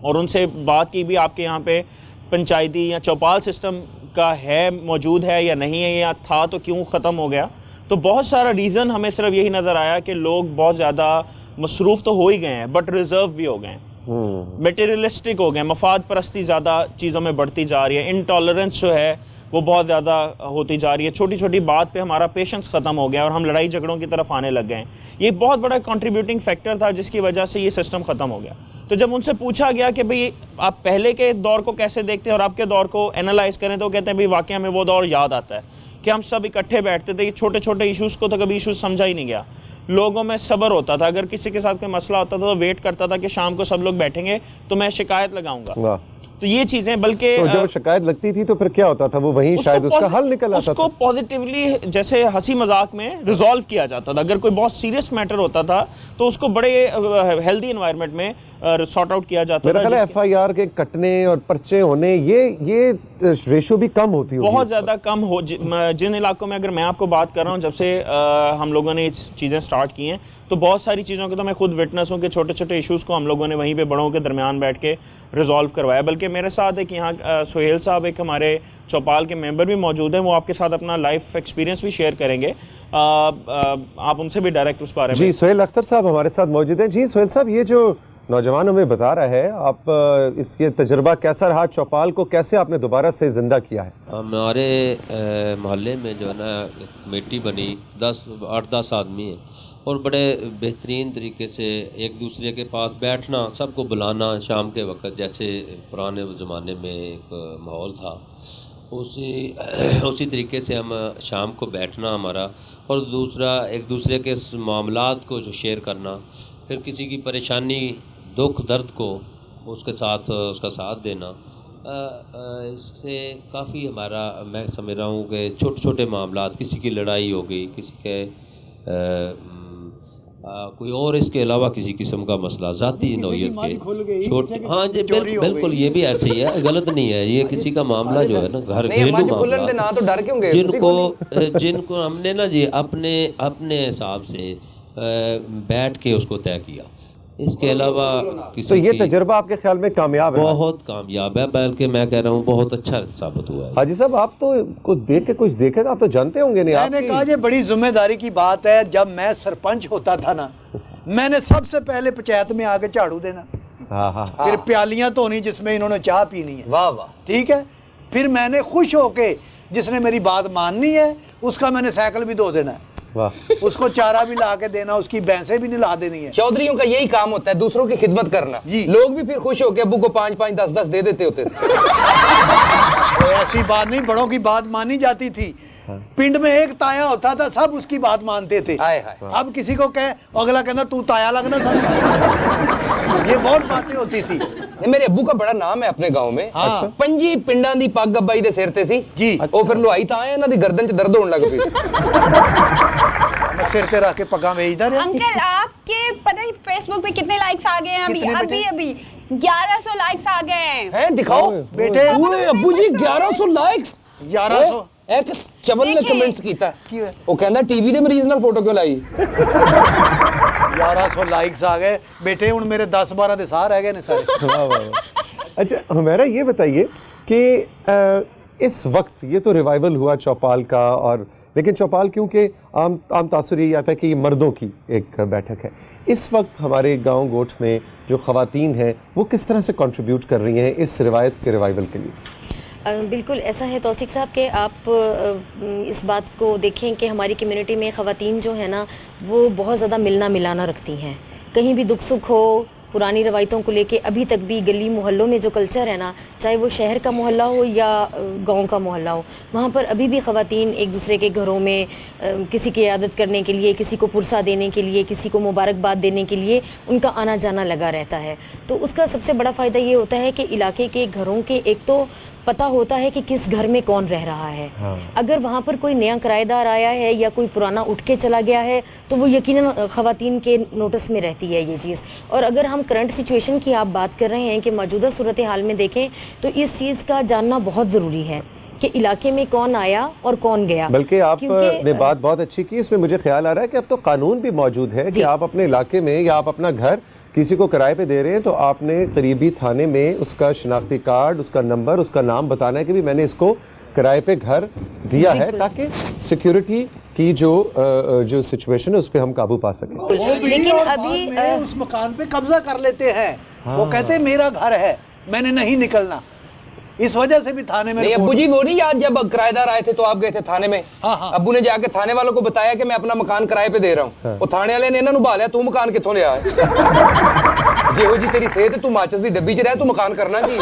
D: और उनसे बात की भी आपके यहाँ पे पंचायती या चौपाल सिस्टम का है, मौजूद है या नहीं है, या था तो क्यों ख़त्म हो गया। तो बहुत सारा रीज़न हमें सिर्फ यही नज़र आया कि लोग बहुत ज़्यादा मसरूफ़ तो हो ही गए हैं, बट रिज़र्व भी हो गए हैं, मटेरियलिस्टिक हो गए, मफाद परस्ती ज़्यादा चीज़ों में बढ़ती जा रही है, इनटॉलरेंस जो है वो बहुत ज़्यादा होती जा रही है। छोटी छोटी बात पे हमारा पेशेंस ख़त्म हो गया और हम लड़ाई झगड़ों की तरफ आने लग गए हैं। ये बहुत बड़ा कंट्रीब्यूटिंग फैक्टर था जिसकी वजह से ये सिस्टम ख़त्म हो गया। तो जब उनसे पूछा गया कि भाई आप पहले के दौर को कैसे देखते हैं और आपके दौर को एनालाइज करें, तो कहते हैं भाई वाकई हमें वो दौर याद आता है कि हम सब इकट्ठे बैठते थे। छोटे छोटे इशूज़ को तो कभी इशूज़ समझा ही नहीं गया। लोगों में सब्र होता था, अगर किसी के साथ कोई मसला होता था तो वेट करता था कि शाम को सब लोग बैठेंगे तो मैं शिकायत लगाऊंगा। तो ये चीज़ें, बल्कि
A: तो जब शिकायत लगती थी तो फिर क्या होता था, वो वहीं शायद उसका हल निकल आता था।
D: उसको पॉजिटिवली जैसे हंसी मजाक में रिजॉल्व किया जाता था। अगर कोई बहुत सीरियस मैटर होता था तो उसको बड़े हेल्दी एनवायरनमेंट में सॉर्ट आउट किया जाता था।
A: मेरा ख्याल है FIR के कटने और पर्चे होने ये रेशो भी कम होती है,
D: बहुत ज़्यादा कम हो। जिन इलाकों में, अगर मैं आपको बात कर रहा हूँ, जब से हम लोगों ने चीज़ें स्टार्ट की हैं तो बहुत सारी चीज़ों के तो मैं खुद विटनेस हूँ कि छोटे छोटे इशूज़ को हम लोगों ने वहीं पे बड़ों के दरमियान बैठ के रिजॉल्व करवाया। बल्कि मेरे साथ एक यहाँ सोहेल साहब, एक हमारे चौपाल के मेंबर भी मौजूद हैं, वो आपके साथ अपना लाइफ एक्सपीरियंस भी शेयर करेंगे। आप उनसे भी डायरेक्ट उस बारे में।
A: जी, सोहेल अख्तर साहब हमारे साथ मौजूद हैं। जी सोहेल साहब, ये जो नौजवान हमें बता रहा है, आप इसके तजुर्बा कैसा रहा, चौपाल को कैसे आपने दोबारा से जिंदा किया है?
G: हमारे मोहल्ले में जो है ना कमेटी बनी, 8-10 आदमी हैं और बड़े बेहतरीन तरीके से एक दूसरे के पास बैठना, सबको बुलाना शाम के वक्त, जैसे पुराने ज़माने में एक माहौल था। उसी तरीके से हम शाम को बैठना हमारा, और दूसरा एक दूसरे के मामलात को जो शेयर करना, फिर किसी की परेशानी दुख दर्द को उसका साथ देना, इससे काफ़ी हमारा, मैं समझ रहा हूँ कि छोटे छोटे मामलात, किसी की लड़ाई हो गई, किसी के कोई और इसके अलावा किसी किस्म का मसला ज़ाती नौयत के छोटे, हाँ जी बिल्कुल ये भी ऐसे ही है, गलत नहीं है ये, किसी का मामला जो है ना घर घरेलू मामला,
C: तो डर क्यों गए?
G: जिनको हमने ना जी अपने हिसाब से बैठ के उसको तय किया, इसके अलावा
A: तो ये तजुर्बा आपके ख्याल में कामयाब है?
G: बहुत कामयाब है, बल्कि मैं कह रहा हूँ बहुत अच्छा साबित हुआ है।
A: हाजी साहब, आप तो कुछ देखे तो आप तो जानते होंगे नहीं?
B: मैंने कहा ये बड़ी जिम्मेदारी की बात है। जब मैं सरपंच होता था ना, मैंने सबसे पहले पंचायत में आके झाड़ू देना,
A: हाँ,
B: फिर प्यालियां धोनी जिसमें इन्होंने चाह पीनी है,
C: वाह वाह,
B: ठीक है, फिर मैंने खुश होके जिसने मेरी बात माननी है उसका मैंने साइकिल भी धो देना है,
A: वाह,
B: उसको चारा भी ला के देना, उसकी भैंसें भी नहला देनी है।
C: चौधरियों का यही काम होता है, दूसरों की खिदमत करना।
B: जी।
C: लोग भी फिर खुश होकर अब्बू को 5-5, 10-10 दे देते होते थे।
B: तो ऐसी बात नहीं, बड़ों की बात मानी जाती थी। पिंड में एक ताया होता था, सब उसकी बात मानते थे।
C: हाय हाय।
B: अब किसी को कहे, अगला कहना तू ताया लगना था। ये बहुत बातें होती थी।
C: मेरे अब्बू का बड़ा नाम है अपने गांव में।
B: हाँ।
C: पंजी पिंडां दी पग अब्बाई दे सिर ते सी
B: जी।
C: ਉਹ ਫਿਰ ਲੁਹਾਈ ਤਾਂ ਆਇਆ, ਇਹਨਾਂ ਦੀ ਗਰਦਨ 'ਚ ਦਰਦ ਹੋਣ ਲੱਗ ਪਈ।
B: मैं सिर ते रख के पगा भेजता रहा।
F: अंकल आपके पता है फेसबुक पे कितने लाइक्स आ गए हैं? अभी 1100 लाइक्स आ गए हैं।
C: हैं दिखाओ
B: बेटे।
C: ओए अब्बू जी 1100 ਲਾਈਕਸ
B: 1100
C: ਇੱਕ ਚਵਲ ਨੇ
F: देखिए।
C: ਕਮੈਂਟਸ ਕੀਤਾ,
B: ਕੀ ਹੋਇਆ?
C: ਉਹ ਕਹਿੰਦਾ ਟੀਵੀ ਦੇ ਮਰੀਜ਼ ਨਾਲ ਫੋਟੋ ਕਿਉਂ ਲਾਈ।
B: 1100 लाइक्स आ गए बेटे, हूँ मेरे 10-12 दे सार रह गए ने सारे।
A: वाह, वाह, वाह। अच्छा हमारा ये बताइए कि इस वक्त ये तो रिवाइवल हुआ चौपाल का, और लेकिन चौपाल क्योंकि आम तासुर यही आता है कि ये मर्दों की एक बैठक है, इस वक्त हमारे गांव गोठ में जो ख़वातीन हैं वो किस तरह से कंट्रीब्यूट कर रही हैं इस रिवायत के रिवाइवल के लिए?
E: बिल्कुल ऐसा है तौसीक साहब कि आप इस बात को देखें कि हमारी कम्युनिटी में ख़वातीन जो है ना वो बहुत ज़्यादा मिलना मिलाना रखती हैं। कहीं भी दुख सुख हो, पुरानी रवायतों को लेके अभी तक भी गली मोहल्लों में जो कल्चर है ना, चाहे वो शहर का मोहल्ला हो या गांव का मोहल्ला हो, वहाँ पर अभी भी ख़वातीन एक दूसरे के घरों में किसी की इयादत करने के लिए, किसी को पुरसा देने के लिए, किसी को मुबारकबाद देने के लिए उनका आना जाना लगा रहता है। तो उसका सबसे बड़ा फ़ायदा ये होता है कि इलाके के घरों के एक तो पता होता है कि किस घर में कौन रह रहा है। हाँ। अगर वहाँ पर कोई नया किराएदार आया है या कोई पुराना उठ के चला गया है तो वो यकीनन ख़वातीन के नोटिस में रहती है ये चीज़। और अगर हम करंट सिचुएशन की आप बात कर रहे हैं कि मौजूदा सूरत हाल में देखें तो इस चीज़ का जानना बहुत ज़रूरी है कि इलाके में कौन आया और कौन गया।
A: बल्कि आपने बात बहुत अच्छी की, इसमें मुझे ख्याल आ रहा है कि अब तो कानून भी मौजूद है कि आप अपने इलाके में या आप अपना घर किसी को किराए पे दे रहे हैं तो आपने करीबी थाने में उसका शिनाख्ती कार्ड, उसका नंबर, उसका नाम बताना है कि भी मैंने इसको किराए पे घर दिया है, ताकि सिक्योरिटी की जो सिचुएशन है उस पर हम काबू पा सकें।
B: लेकिन अभी उस मकान पे कब्जा कर लेते हैं। वो कहते हैं मेरा घर है, मैंने नहीं निकलना। इस वजह से भी थाने में
C: नहीं अब्बू जी, वो नहीं याद जब किराएदार आए थे तो आप गए थे थाने में? हाँ। अब्बू ने जाके थाने वालों को बताया कि मैं अपना मकान किराए पे दे रहा हूँ। वो थाने वाले ने इन्होंने भालिया, तू मकान कितों लिया है? जेहो जी तेरी सेहत, तू माचिस की डब्बी च रह, तू मकान करना की?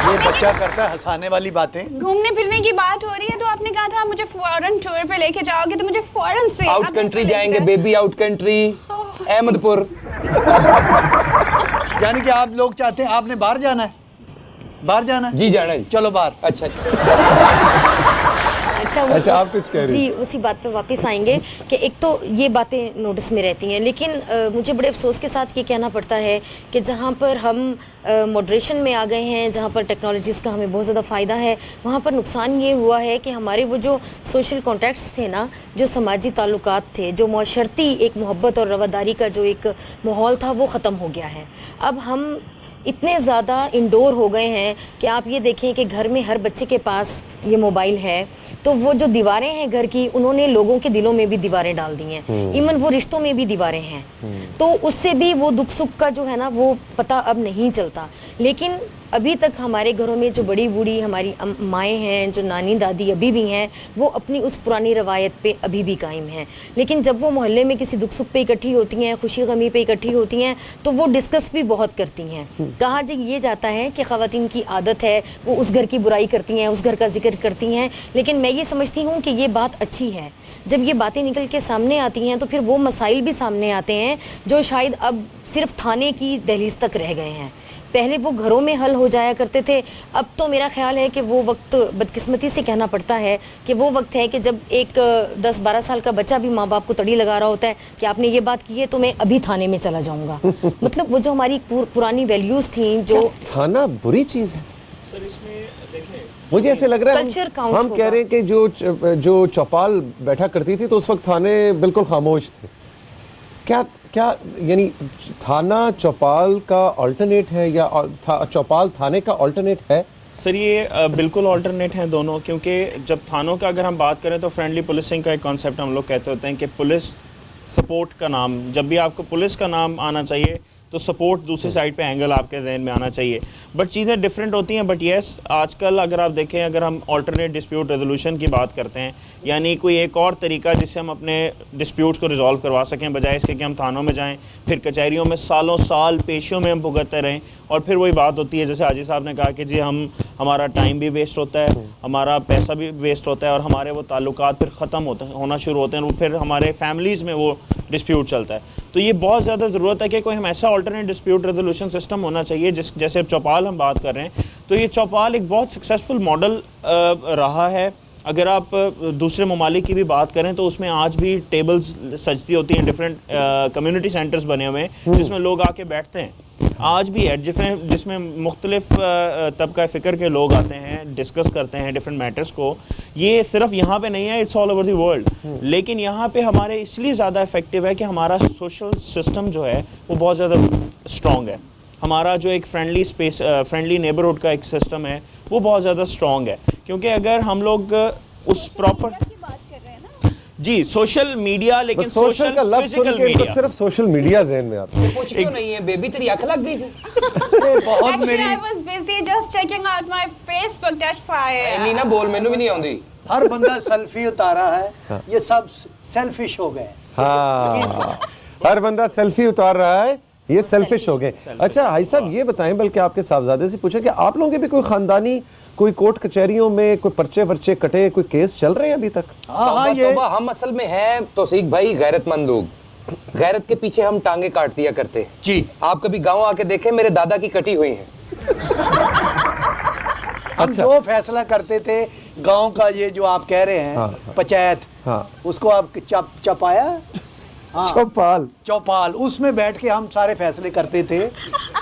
B: ये बच्चा करता है हंसाने वाली बातें।
F: घूमने फिरने की बात हो रही है तो आपने कहा था मुझे फॉरेन टूर पे लेके जाओगे, तो मुझे फॉरेन से
C: आउट कंट्री जाएंगे बेबी, आउट कंट्री अहमदपुर।
B: यानी कि आप लोग चाहते हैं आपने बाहर जाना है? बाहर जाना है?
C: जी जाना है।
B: चलो बाहर।
C: अच्छा
A: आप कुछ कह रही
E: जी उसी बात पे वापस आएंगे कि एक तो ये बातें नोटिस में रहती हैं, लेकिन मुझे बड़े अफसोस के साथ ये कहना पड़ता है कि जहाँ पर हम मॉडरेशन में आ गए हैं, जहाँ पर टेक्नोलॉजीज़ का हमें बहुत ज़्यादा फ़ायदा है, वहाँ पर नुकसान ये हुआ है कि हमारे वो जो सोशल कॉन्टैक्ट्स थे ना, जो समाजी ताल्लुकात थे, जो माशरती एक मोहब्बत और रवादारी का जो एक माहौल था वो ख़त्म हो गया है। अब हम इतने ज़्यादा इंडोर हो गए हैं कि आप ये देखें कि घर में हर बच्चे के पास ये मोबाइल है, तो वो जो दीवारें हैं घर की, उन्होंने लोगों के दिलों में भी दीवारें डाल दी हैं। इवन वो रिश्तों में भी दीवारें हैं, तो उससे भी वो दुख सुख का जो है ना वो पता अब नहीं चलता। लेकिन अभी तक हमारे घरों में जो बड़ी बूढ़ी हमारी माएँ हैं, जो नानी दादी अभी भी हैं, वो अपनी उस पुरानी रवायत पे अभी भी कायम हैं। लेकिन जब वो मोहल्ले में किसी दुख सुख पे इकट्ठी होती हैं, खुशी गमी पे इकट्ठी होती हैं, तो वो डिस्कस भी बहुत करती हैं। कहा ये जाता है कि ख़वातीन की आदत है, वो उस घर की बुराई करती हैं, उस घर का जिक्र करती हैं, लेकिन मैं ये समझती हूँ कि ये बात अच्छी है। जब ये बातें निकल के सामने आती हैं तो फिर वो मसाइल भी सामने आते हैं जो शायद अब सिर्फ थाने की दहलीज तक रह गए हैं। पहले वो घरों में हल हो जाया करते थे, अब तो मेरा ख्याल है कि वो वक्त, बदकिस्मती से कहना पड़ता है कि वो वक्त है कि जब एक 10-12 साल का बच्चा भी माँ बाप को तड़ी लगा रहा होता है कि आपने ये बात की है तो मैं अभी थाने में चला जाऊँगा। मतलब वो जो हमारी पुरानी वैल्यूज़ थी, जो
A: थाना बुरी चीज़ है।
D: सर इसमें देखें,
A: मुझे ऐसे लग रहा है
E: कल्चर काउंट
A: हम कह रहे हैं कि जो चौपाल बैठा करती थी तो उस वक्त थाने बिल्कुल खामोश थे। क्या यानी थाना चौपाल का अल्टरनेट है या चौपाल थाने का अल्टरनेट है?
D: सर ये बिल्कुल ऑल्टरनेट हैं दोनों, क्योंकि जब थानों का अगर हम बात करें तो फ्रेंडली पुलिसिंग का एक कॉन्सेप्ट हम लोग कहते होते हैं कि पुलिस सपोर्ट का नाम, जब भी आपको पुलिस का नाम आना चाहिए तो सपोर्ट दूसरी साइड पे एंगल आपके जहन में आना चाहिए। बट चीज़ें डिफरेंट होती हैं। बट येस, आजकल अगर आप देखें, अगर हम ऑल्टरनेट डिस्प्यूट रेजोल्यूशन की बात करते हैं, यानी कोई एक और तरीका जिससे हम अपने डिस्प्यूट्स को रिजॉल्व करवा सकें, बजाय इसके कि हम थानों में जाएं, फिर कचहरियों में सालों साल पेशियों में हम भुगतते रहें, और फिर वही बात होती है जैसे हाजी साहब ने कहा कि जी हमारा टाइम भी वेस्ट होता है, हमारा पैसा भी वेस्ट होता है, और हमारे वो ताल्लुकात फिर ख़त्म होना शुरू होते हैं, और फिर हमारे फैमिलीज़ में वो डिस्प्यूट चलता है। तो ये बहुत ज़्यादा ज़रूरत है कि कोई हम ऐसा ऑल्टरनेट डिस्प्यूट रेजोल्यूशन सिस्टम होना चाहिए जैसे चौपाल हम बात कर रहे हैं, तो ये चौपाल एक बहुत सक्सेसफुल मॉडल रहा है। अगर आप दूसरे ममालिक की भी बात करें तो उसमें आज भी टेबल्स सजती होती हैं, डिफरेंट कम्युनिटी सेंटर्स बने हुए हैं जिसमें लोग आके बैठते हैं, आज भी है, जिसमें मुख्तलिफ तबका फ़िक्र के लोग आते हैं, डिस्कस करते हैं डिफरेंट मैटर्स को। ये सिर्फ यहाँ पे नहीं है, it's all over the world. लेकिन यहाँ पे हमारे इसलिए ज़्यादा इफेक्टिव है कि हमारा सोशल सिस्टम जो है वो बहुत ज़्यादा स्ट्रॉन्ग है। हमारा जो एक फ्रेंडली स्पेस, फ्रेंडली नेबरहुड का एक सिस्टम है वो बहुत ज़्यादा स्ट्रॉन्ग है, क्योंकि अगर हम लोग उस प्रॉपर जी सोशल मीडिया, लेकिन सोशल
A: का लफ्ज़ सुन
D: फिजिकल
A: के
D: मीडिया,
A: सिर्फ सोशल मीडिया ज़हन में आता है।
C: कुछ क्यों नहीं है बेबी, तेरी आंख लग गई।
B: बहुत मेरी
F: I was busy just checking out my Facebook, that's why.
C: नहीं ना बोल, मैनू भी नहीं आउंदी।
B: हर बंदा सेल्फी उतारा है, ये सब सेल्फिश हो गए।
A: हाँ, हर बंदा सेल्फी उतार रहा है, ये सेल्फिश हो गए। अच्छा भाई साहब ये बताएं, बल्कि आपके साहबजादे से पूछें कि आप लोगों के भी कोई खानदानी, कोई कोर्ट कचहरियों में कोई पर्चे वर्चे कटे, कोई केस चल रहे हैं अभी तक?
B: हाँ ये
C: तौबा, हम असल में हैं तौसीक भाई गैरतमंद लोग, गैरत के पीछे हम टांगे काट दिया करते हैं
B: जी।
C: आप कभी गांव आके देखें, मेरे दादा की कटी हुई है।
B: हम जो फैसला करते थे गांव का, ये जो आप कह रहे हैं पंचायत, उसको आप चपाया चौपाल, उसमें बैठ के हम सारे फैसले करते थे।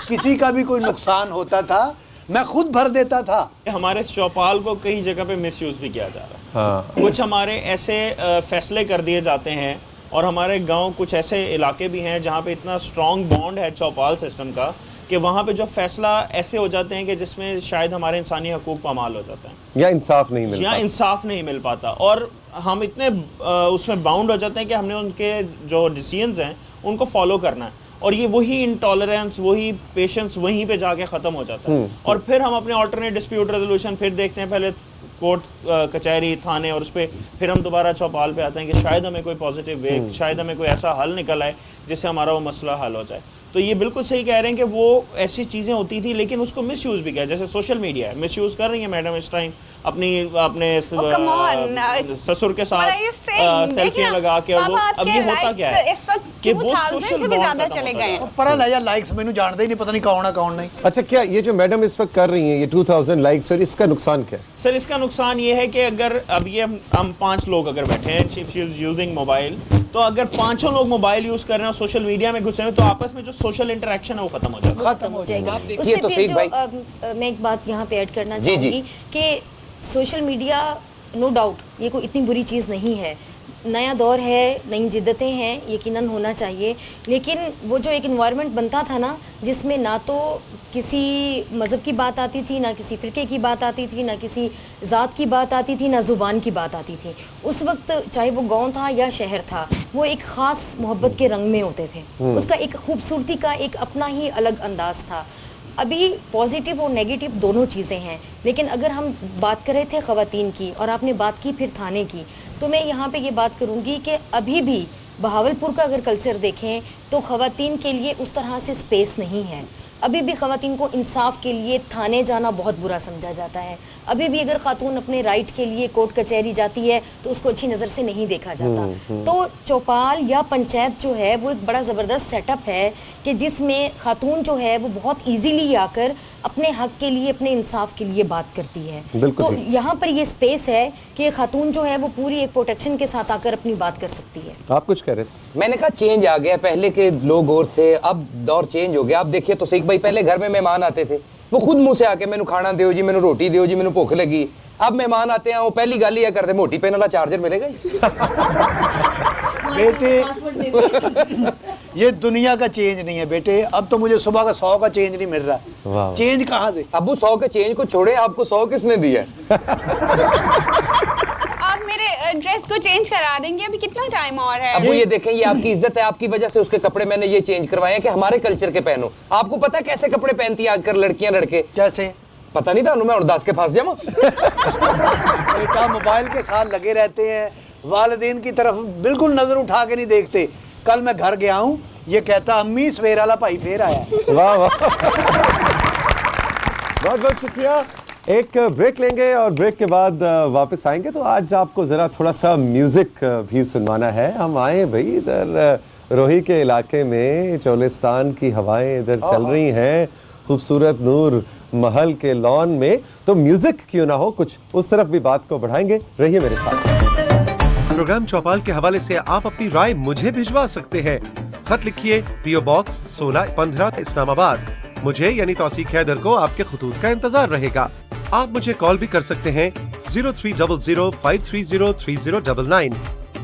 B: किसी का भी कोई नुकसान होता था मैं खुद भर देता था।
D: हमारे चौपाल को कई जगह पे मिसयूज भी किया जा रहा है। कुछ हमारे ऐसे फैसले कर दिए जाते हैं, और हमारे गांव कुछ ऐसे इलाके भी हैं जहां पे इतना स्ट्रॉन्ग बॉन्ड है चौपाल सिस्टम का कि वहां पे जो फैसला ऐसे हो जाते हैं कि जिसमें शायद हमारे इंसानी हकूक पामाल हो जाता है
A: या इंसाफ नहीं मिल
D: पाता, और हम इतने उसमें बाउंड हो जाते हैं कि हमने उनके जो डिसीजंस हैं उनको फॉलो करना है, और ये वही इंटॉलरेंस, वही पेशेंस वहीं पे जाके ख़त्म हो जाता है। और फिर हम अपने ऑल्टरनेट डिस्प्यूट रेजोल्यूशन फिर देखते हैं, पहले कोर्ट, कचहरी, थाने, और उस पर फिर हम दोबारा चौपाल पे आते हैं कि शायद हमें कोई पॉजिटिव वे, शायद हमें कोई ऐसा हल निकल आए जिससे हमारा वो मसला हल हो जाए। तो ये बिल्कुल सही कह रहे हैं कि वो ऐसी चीज़ें होती थी, लेकिन उसको मिसयूज़ भी किया, जैसे सोशल मीडिया है, मिसयूज़ कर रही है मैडम इस टाइम अपने ससुर के साथ सेल्फियां लगा के। और वो अब ये होता क्या है कि वो सोशल
F: से भी ज्यादा चले गए।
B: पर लाया लाइक्स मैंने जानते ही नहीं, पता नहीं कौन नहीं।
A: अच्छा, क्या ये जो मैडम इस वक्त कर रही हैं ये 2000 लाइक्स, और इसका नुकसान क्या है?
D: सर इसका नुकसान ये है कि अगर अब ये हम 5 लोग अगर बैठे हैं, चीफ यूजिंग मोबाइल, तो अगर 5 लोग मोबाइल यूज कर रहे हैं और सोशल मीडिया में घुसे हैं, तो आपस में जो सोशल इंटरेक्शन है वो खत्म हो जाएगा।
E: उससे फिर जो मैं एक बात यहाँ पे ऐड करना चाहूँगी कि सोशल मीडिया नो डाउट ये कोई इतनी बुरी चीज़ नहीं है, नया दौर है, नई जिद्दतें हैं, यकीनन होना चाहिए। लेकिन वो जो एक इन्वायरमेंट बनता था ना, जिसमें ना तो किसी मज़हब की बात आती थी, ना किसी फ़िरके की बात आती थी, ना किसी ज़ात की बात आती थी, ना ज़ुबान की बात आती थी, उस वक्त चाहे वो गांव था या शहर था, वो एक ख़ास मोहब्बत के रंग में होते थे। उसका एक खूबसूरती का एक अपना ही अलग अंदाज़ था। अभी पॉजिटिव और नेगेटिव दोनों चीज़ें हैं, लेकिन अगर हम बात कर रहे थे ख़वातीन की और आपने बात की फिर थाने की, तो मैं यहाँ पे ये बात करूँगी कि अभी भी बहावलपुर का अगर कल्चर देखें तो ख़वातीन के लिए उस तरह से स्पेस नहीं है। अभी भी ख़वातीन को इंसाफ के लिए थाने जाना बहुत बुरा समझा जाता है। अभी भी अगर खातून अपने राइट के लिए कोर्ट कचहरी जाती है तो उसको अच्छी नज़र से नहीं देखा जाता। तो चौपाल या पंचायत जो है वो एक बड़ा ज़बरदस्त सेटअप है कि जिसमें खातून जो है वो बहुत ईजीली आकर अपने हक के लिए, अपने इंसाफ के लिए बात करती है। तो यहाँ पर ये स्पेस है कि खातून जो है वो पूरी एक प्रोटेक्शन के साथ आकर अपनी बात कर सकती है।
A: आप कुछ कह रहे थे?
C: मैंने कहा चेंज आ गया, पहले के लोग और थे, अब दौर चेंज हो गया। आप देखिए तो भाई पहले घर में मेहमान आते थे, वो खुद मुंह से आके मैनू खाना दियो जी, मैनू रोटी दियो जी, मैनू भूख लगी। अब मेहमान आते हैं वो पहली गाली ये करते, मोटी पेन वाला चार्जर मिलेगा
B: बेटे ये दुनिया का चेंज नहीं है बेटे, अब तो मुझे सुबह का 100 का चेंज नहीं मिल रहा। चेंज कहाँ से?
C: अबू 100 के चेंज को छोड़े, आपको 100 किसने दिया?
F: आप मेरे ड्रेस को चेंज करा देंगे, अभी कितना टाइम और है?
C: अबू ये देखें, ये आपकी इज्जत है, आपकी वजह से उसके कपड़े मैंने ये चेंज करवाए हैं कि हमारे कल्चर के पहनो। आपको पता है कैसे कपड़े पहनती है आजकल लड़कियां लड़के?
B: कैसे?
C: पता नहीं था, मैं और 10 के पास जाऊं।
B: बेटा मोबाइल के साथ लगे रहते हैं, वालिदैन की तरफ बिल्कुल नजर उठा के नहीं देखते। कल मैं घर गया हूँ, ये कहता अम्मी सवेर वाला भाई फिर आया।
A: वाह वाह, बहुत बहुत शुक्रिया। एक ब्रेक लेंगे और ब्रेक के बाद वापस आएंगे। तो आज आपको ज़रा थोड़ा सा म्यूज़िक भी सुनवाना है। हम आए भाई इधर रोही के इलाके में, चोलिस्तान की हवाएं इधर चल रही हैं, खूबसूरत नूर महल के लॉन में, तो म्यूज़िक क्यों ना हो, कुछ उस तरफ भी बात को बढ़ाएंगे। रहिए मेरे साथ। प्रोग्राम चौपाल के हवाले से आप अपनी राय मुझे भिजवा सकते हैं। खत लिखिए, PO Box 1615 इस्लामाबाद। मुझे यानी तौसीक हैदर को आपके खतूत का इंतजार रहेगा। आप मुझे कॉल भी कर सकते हैं 030053030099।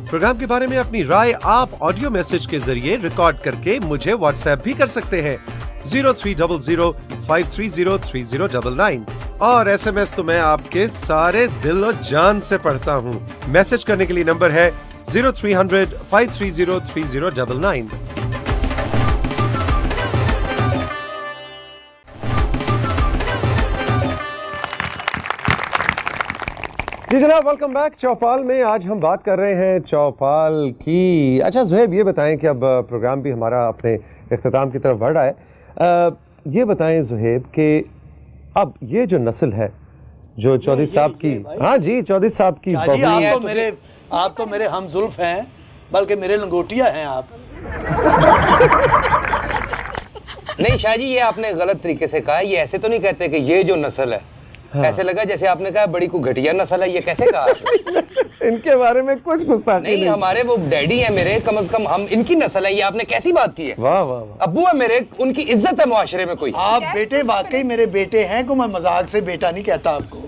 A: प्रोग्राम के बारे में अपनी राय आप ऑडियो मैसेज के जरिए रिकॉर्ड करके मुझे व्हाट्सएप भी कर सकते हैं 030053030099। और SMS तो मैं आपके सारे दिल और जान से पढ़ता हूँ। मैसेज करने के लिए नंबर है 030053030099। जी जनाब, वेलकम बैक। चौपाल में आज हम बात कर रहे हैं चौपाल की। अच्छा ज़ुहैब, ये बताएं कि अब प्रोग्राम भी हमारा अपने इख्तिताम की तरफ बढ़ रहा है। ये बताएं ज़ुहैब कि अब ये जो नस्ल है जो चौधरी साहब की, हाँ जी, चौधरी साहब की
B: आप तो मेरे हमजुल्फ हैं, बल्कि मेरे लंगोटिया हैं आप।
C: नहीं शाह जी, ये आपने गलत तरीके से कहा। ये ऐसे तो नहीं कहते कि ये जो नस्ल है, हाँ। ऐसे लगा जैसे आपने कहा बड़ी को घटिया नस्ल है। ये कैसे कहा?
A: इनके बारे में कुछ गुस्ताखी
C: नहीं, हमारे वो डैडी है मेरे, कम से कम हम इनकी नस्ल है। ये आपने कैसी बात की है?
A: वाह वाह वाह।
C: अब्बू है मेरे, उनकी इज्जत है मुआशरे में कोई।
B: आप बेटे वाकई मेरे बेटे हैं, को मैं मजाक से बेटा नहीं कहता आपको।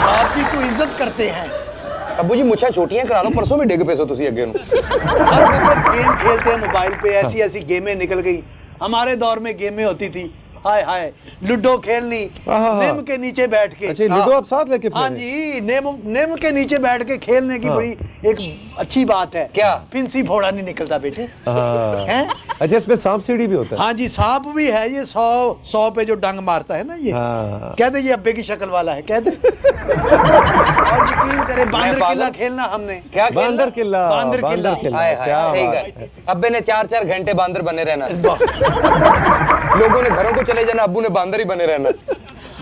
B: आपकी कोई इज्जत करते हैं।
C: अब्बू जी मुझे छोटियां करा लो, परसों भी डिग पे सो तुसी अगे नु।
B: हर वक्त गेम खेलते हैं मोबाइल पे, ऐसी ऐसी गेमें निकल गई। हमारे दौर में गेमें होती थी, हाय हाय, लूडो खेलनी नीम के नीचे बैठ के।
A: अच्छा, लूडो आप साथ लेके?
B: हाँ जी, नीम के नीचे बैठ के खेलने की बड़ी एक अच्छी बात है।
C: क्या?
B: पिंसी फोड़ा नहीं निकलता बेटे।
A: हैं? अच्छा, इसमें सांप सीढ़ी भी होता है?
B: हाँ जी, सांप भी है। ये 100 पे जो डंग मारता है ना, ये कह दे ये अब्बे की शक्ल वाला है, कह दे। और यकीन करे, बांदर किला खेलना हमने।
C: क्या?
A: बांदर किला।
B: बांदर किला।
C: सही गए। अब्बे ने 4-4 घंटे बांदर बने रहना। लोगों ने घरों को चले जाना, अब्बू ने बांदर ही बने रहना।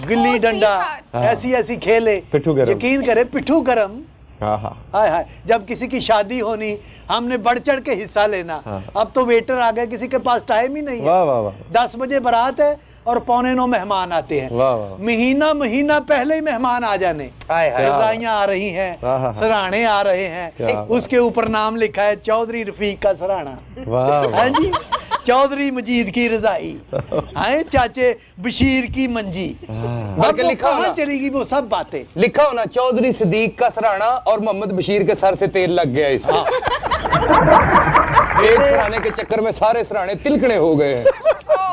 B: गिल्ली डंडा, ऐसी ऐसी खेले।
A: पिट्ठू गरम।
B: यकीन करे, पिट्ठू गरम।
A: हाँ।
B: हाय हाय, जब किसी की शादी होनी, हमने बढ़ चढ़ के हिस्सा लेना। अब तो वेटर आ गए, किसी के पास टाइम ही नहीं है।
A: वाह वाह वाह।
B: 10 बजे बारात है और 8:45 मेहमान आते हैं।
A: वाह वाह।
B: महीना पहले ही मेहमान आ जाने। रजाइयां आ रही हैं, सराहने आ रहे हैं, उसके ऊपर नाम लिखा है चौधरी रफीक का सराहना।
A: वाह।
B: है जी, चौधरी मजीद की रजाई, आए चाचे बशीर की मंजी।
C: बल्कि लिखा
B: कहाँ चलेगी वो सब बातें?
C: लिखा होना चौधरी सदीक का सराहना और मोहम्मद बशीर के सर से तेल लग गया इसमें। एक सराहने के चक्कर में सारे सराहने तिलकने हो गए हैं।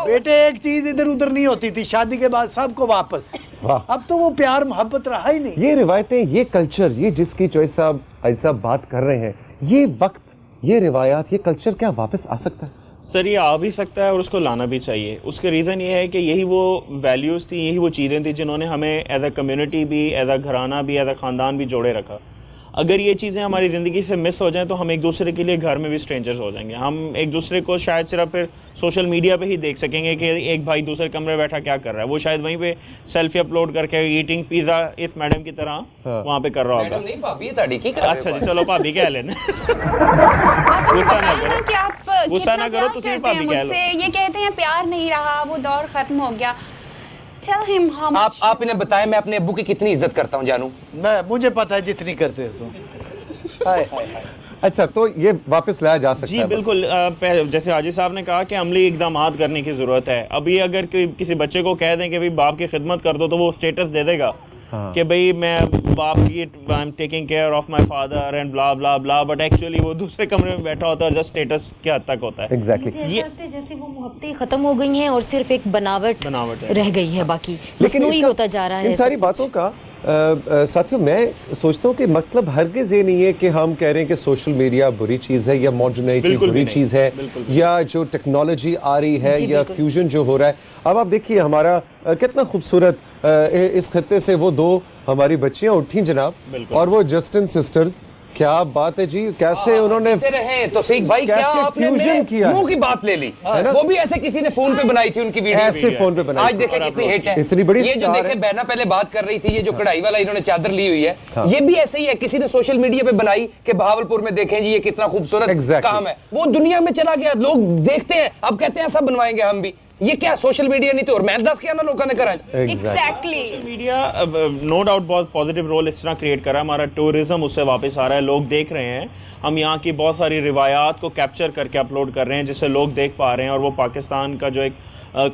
B: बेटे एक चीज इधर उधर नहीं होती थी, शादी के बाद सबको वापस। अब तो वो प्यार मोहब्बत रहा ही नहीं।
A: ये रिवायतें, ये कल्चर, ये जिसकी चॉइस साहब ऐसा बात कर रहे हैं, ये वक्त, ये रिवायात, ये कल्चर क्या वापस आ सकता है?
D: सर ये आ भी सकता है और उसको लाना भी चाहिए। उसके रीज़न ये है कि यही वो वैल्यूज़ थी, यही वो चीज़ें थी जिन्होंने हमें एज अ कम्युनिटी भी, एज अ घराना भी, एज अ ख़ानदान भी जोड़े रखा। अगर ये चीज़ें हमारी ज़िंदगी से मिस हो जाएं तो हम एक दूसरे के लिए घर में भी स्ट्रेंजर्स हो जाएंगे। हम एक दूसरे को शायद सिर्फ फिर सोशल मीडिया पे ही देख सकेंगे कि एक भाई दूसरे कमरे में बैठा क्या कर रहा है। वो शायद वहीं पे सेल्फी अपलोड करके ईटिंग पिज़्ज़ा इस मैडम की तरह वहाँ पे कर रहा होगा।
C: नहीं भाभी ये ताड़ी की कर रहे हो।
D: अच्छा जी, चलो भाभी कह लेना। गुस्सा ना करो,
F: कि आप
D: गुस्सा ना करो,
F: कितना
D: तुम
F: प्यार
D: भाभी
F: करते
D: कह
F: हैं
D: लो।
F: मुझसे, ये कहते हैं प्यार नहीं रहा, वो दौर खत्म हो गया। Tell him how much.
C: आप इन्हें बताएं मैं अपने अब्बू की कितनी इज्जत करता हूँ जानू।
B: मुझे पता है जितनी करते हो तुम। हाय हाय हाय।
A: अच्छा, तो ये वापस लाया जा सकता
D: जी
A: है?
D: बिल्कुल। जैसे हाजी साहब ने कहा कि अमली इकदाम करने की ज़रूरत है। अभी अगर किसी बच्चे को कह दें कि भाई बाप की खिदमत कर दो तो वो स्टेटस दे देगा कि भाई मैं बाप की I am taking care of my father and blah blah blah, but actually वो दूसरे कमरे में बैठा होता है और जस्ट स्टेटस के हद तक होता है।
A: एग्जैक्टली।
E: मुझे ऐसा लगता है जैसे वो मोहब्बतें खत्म हो गई हैं और सिर्फ एक बनावट
D: है।
E: रह गई है, बाकी मसनूई होता जा रहा है।
A: इन सारी बातों का साथियों मैं सोचता हूँ कि मतलब हरगिज़ ये नहीं है कि हम कह रहे हैं कि सोशल मीडिया बुरी चीज़ है या मॉडर्निटी बुरी चीज़ है या जो टेक्नोलॉजी आ रही है या फ्यूजन जो हो रहा है। अब आप देखिए हमारा कितना खूबसूरत इस खत्ते से वो दो हमारी बच्चियां उठी जनाब, और वो जस्टिन सिस्टर्स, क्या बात है जी, कैसे उन्होंने
C: रहे तो सीख भाई क्या आपने
A: फ्यूजन किया,
C: मुंह की बात ले ली, वो भी ऐसे किसी ने फोन पे बनाई थी उनकी वीडियो,
A: ऐसे फोन पे बनाई।
C: आज देखें कितनी हिट है,
A: इतनी बड़ी
C: ये जो देखे बहना पहले बात कर रही थी, ये जो कढ़ाई वाला इन्होंने चादर ली हुई है, ये भी ऐसे ही है, किसी ने सोशल मीडिया पे बनाई कि बहावलपुर में देखें जी ये कितना खूबसूरत काम है, वो दुनिया में चला गया, लोग देखते हैं, अब कहते हैं सब बनवाएंगे हम भी। ये क्या सोशल मीडिया नहीं तो और मैं दस क्या ना लोगों ने करा।
F: Exactly.
D: Social media no doubt बहुत पॉजिटिव रोल इस तरह क्रिएट करा है, हमारा टूरिज्म उससे वापस आ रहा है, लोग देख रहे हैं, हम यहाँ की बहुत सारी रिवायात को कैप्चर करके अपलोड कर रहे हैं जिससे लोग देख पा रहे हैं, और वो पाकिस्तान का जो एक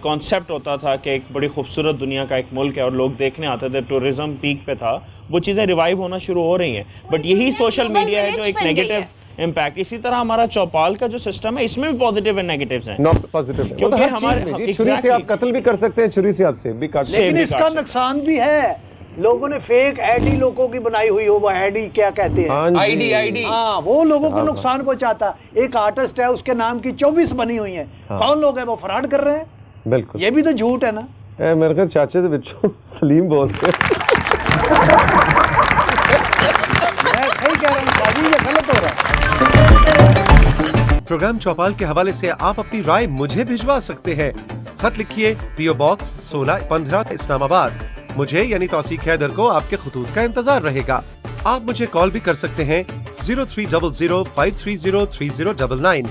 D: कॉन्सेप्ट होता था कि एक बड़ी खूबसूरत दुनिया का एक मुल्क है और लोग देखने आते थे, टूरिज्म पीक पे था, वो चीज़ें रिवाइव होना शुरू हो रही हैं। बट यही सोशल मीडिया है जो एक नेगेटिव इम्पैक्ट। इसी तरह हमारा चौपाल का जो सिस्टम है इसमें भी पॉजिटिव एंड नेगेटिव्स हैं।
A: नॉट पॉजिटिव है,
D: क्योंकि हमारे
A: छुरी से आप कत्ल भी कर सकते हैं, छुरी से आप सेब भी काट सकते हैं,
B: लेकिन इसका नुकसान भी है, लोगों ने फेक आईडी लोगों की बनाई हुई हो, वो आईडी क्या कहते हैं,
C: आईडी,
B: हाँ, वो लोगों को नुकसान पहुंचाता। एक आर्टिस्ट है, उसके नाम की 24 बनी हुई है, कौन लोग हैं वो फ्रॉड कर रहे हैं,
A: बिल्कुल,
B: ये भी तो झूठ है ना।
A: मेरे घर चाचे दे विचों सलीम बोलते हैं।
B: मैं सही कह रहा हूँ शादी, ये गलत हो रहा है।
A: प्रोग्राम चौपाल के हवाले से आप अपनी राय मुझे भिजवा सकते हैं। खत लिखिए PO Box 1615 इस्लामाबाद। मुझे यानी तौसीक हैदर को आपके खतूत का इंतजार रहेगा। आप मुझे कॉल भी कर सकते हैं 0300530309।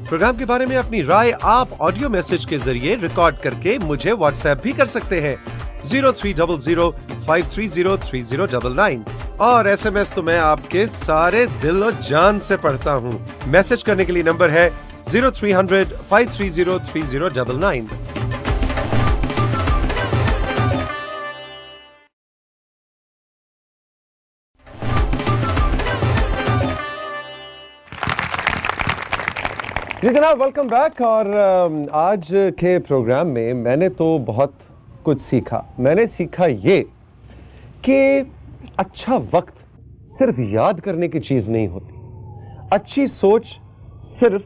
A: प्रोग्राम के बारे में अपनी राय आप ऑडियो मैसेज के जरिए रिकॉर्ड करके मुझे व्हाट्सएप भी कर सकते हैं 0300530309। और SMS तो मैं आपके सारे दिल और जान से पढ़ता हूँ। मैसेज करने के लिए नंबर है 0300530309। जी जनाब, वेलकम बैक। और आज के प्रोग्राम में मैंने तो बहुत कुछ सीखा। मैंने सीखा ये कि अच्छा वक्त सिर्फ याद करने की चीज़ नहीं होती, अच्छी सोच सिर्फ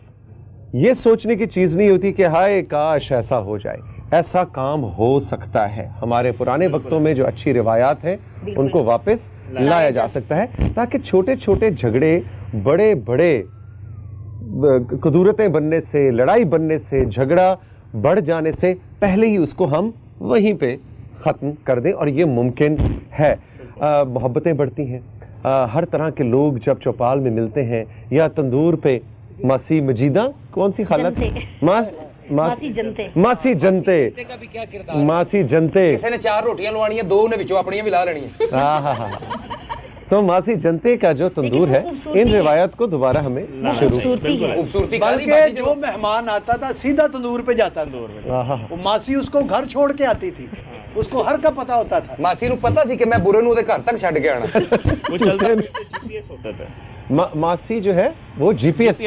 A: ये सोचने की चीज़ नहीं होती कि हाय काश ऐसा हो जाए, ऐसा काम हो सकता है। हमारे पुराने वक्तों में जो अच्छी रिवायात हैं उनको वापस लाया जा सकता है, ताकि छोटे छोटे झगड़े बड़े बड़े कदूरतें बनने से, लड़ाई बनने से, झगड़ा बढ़ जाने से पहले ही उसको हम वहीं पे ख़त्म कर दें। और ये मुमकिन है। मोहब्बतें बढ़ती हैं। हर तरह के लोग जब चौपाल में मिलते हैं या तंदूर पे मासी मजीदा, कौन सी खालत,
E: मासी जनते,
A: मासी जनते, मासी जनते,
C: किसी ने 4 रोटियां लवानी है, 2 ने विचों अपनी भी ला लेनी है।
A: तो मासी जनते का जो तंदूर है, इन रिवायत को दोबारा हमें
C: खूबसूरती
B: बल्कि जो मेहमान आता था सीधा तंदूर पे जाता, वो मासी उसको घर छोड़ के आती थी, उसको हर का पता होता था।
C: मासी ਨੂੰ पता सी कि मैं बुरे ਨੂੰ ਦੇ घर तक ਛੱਡ के आना।
D: वो चलता GPS होता था।
A: मासी जो है वो GPS,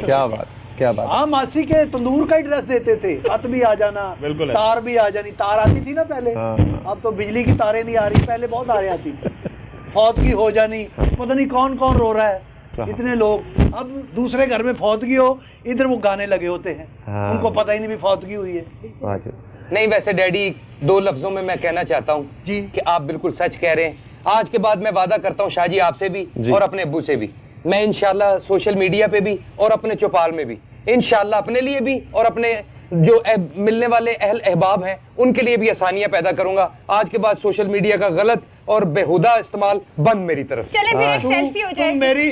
A: क्या बात, क्या बात।
B: हाँ, मासी के तंदूर का ही ड्रेस देते थे, खत भी आ जाना, तार भी आ जानी, तार आती थी ना पहले, अब तो बिजली की तारें नहीं आ रही, पहले बहुत आ रही थी। फौत की हो जानी, पता नहीं कौन कौन रो रहा है, इतने लोग, अब दूसरे घर में फौतगी हो, इधर वो गाने लगे होते हैं, उनको पता ही नहीं भी फौतगी हुई है।
C: नहीं वैसे डैडी 2 लफ्जों में मैं कहना चाहता हूँ
B: जी
C: कि आप बिल्कुल सच कह रहे हैं। आज के बाद मैं वादा करता हूँ शाहजी आपसे भी और अपने अब्बू से भी, मैं इंशाल्लाह सोशल मीडिया पे भी और अपने चौपाल में भी इंशाल्लाह अपने लिए भी और अपने जो मिलने वाले अहल अहबाब हैं उनके लिए भी आसानियां पैदा करूंगा। आज के बाद सोशल मीडिया का गलत और बेहुदा इस्तेमाल बंद मेरी तरफ से।
F: चले फिर एक सेल्फी हो जाए।
B: मेरी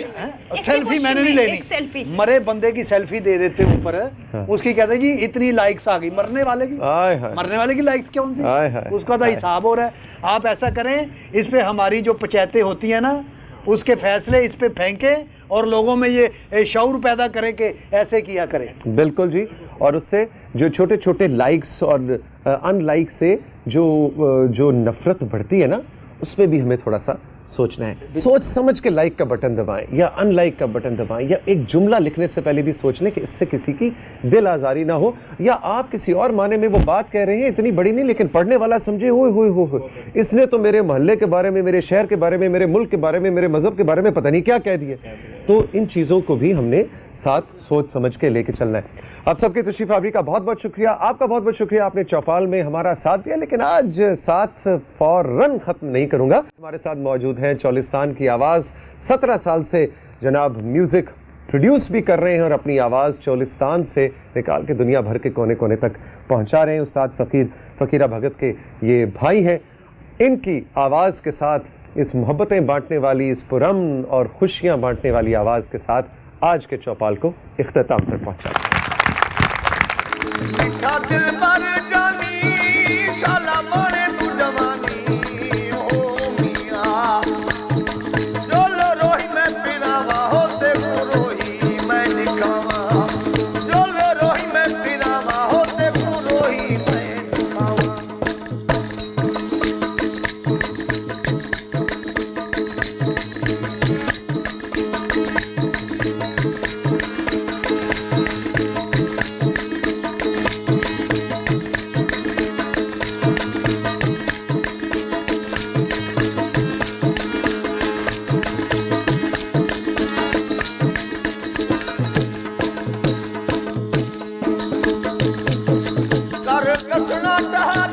B: सेल्फी मैंने नहीं लेनी,
F: सेल्फी
B: मरे बंदे की सेल्फी दे देते ऊपर, उसकी कहते जी इतनी लाइक्स आ गई, मरने वाले की मरने वाले की लाइक्स कौन सी, उसका तो हिसाब हो रहा है। आप ऐसा करें, इस पे हमारी जो पंचायतें होती है ना, उसके फैसले इस पे फेंकें और लोगों में ये शऊर पैदा करें कि ऐसे किया करें।
A: बिल्कुल जी, और उससे जो छोटे छोटे लाइक्स और अनलाइक से जो नफरत बढ़ती है ना, उस पर भी हमें थोड़ा सा सोचना है। सोच समझ के लाइक का बटन दबाएं या अनलाइक का बटन दबाएं, या एक जुमला लिखने से पहले भी सोच लें कि इससे किसी की दिल आज़ारी ना हो, या आप किसी और माने में वो बात कह रहे हैं इतनी बड़ी नहीं, लेकिन पढ़ने वाला समझे हो इसने तो मेरे मोहल्ले के बारे में, मेरे शहर के बारे में, मेरे मुल्क के बारे में, मेरे मजहब के बारे में पता नहीं क्या कह दिए। तो इन चीज़ों को भी हमने साथ सोच समझ के लेके चलना है। आप सबके तशरीफ आवरी का बहुत बहुत शुक्रिया, आपका बहुत बहुत शुक्रिया, आपने चौपाल में हमारा साथ दिया। लेकिन आज साथ फौरन ख़त्म नहीं करूँगा। हमारे साथ मौजूद हैं चौलिस्तान की आवाज़, 17 साल से जनाब म्यूज़िक प्रोड्यूस भी कर रहे हैं और अपनी आवाज़ चौलिस्तान से निकाल के दुनिया भर के कोने कोने तक पहुँचा रहे हैं। उस्ताद फ़कीरा भगत के ये भाई हैं। इनकी आवाज़ के साथ, इस मोहब्बतें बांटने वाली, इस पुरअमन और खुशियाँ बांटने वाली आवाज़ के साथ आज के चौपाल को इख्तिताम पर पहुँचा।
H: दिल पर जानी शाला मारे तू जवानी हो मिया, जोलो रोही मैं पिरावा होते रोही मैं निकावा, जोलो रोही मैं पिरावा होते रोही मैं निकावा। कर कसना टहर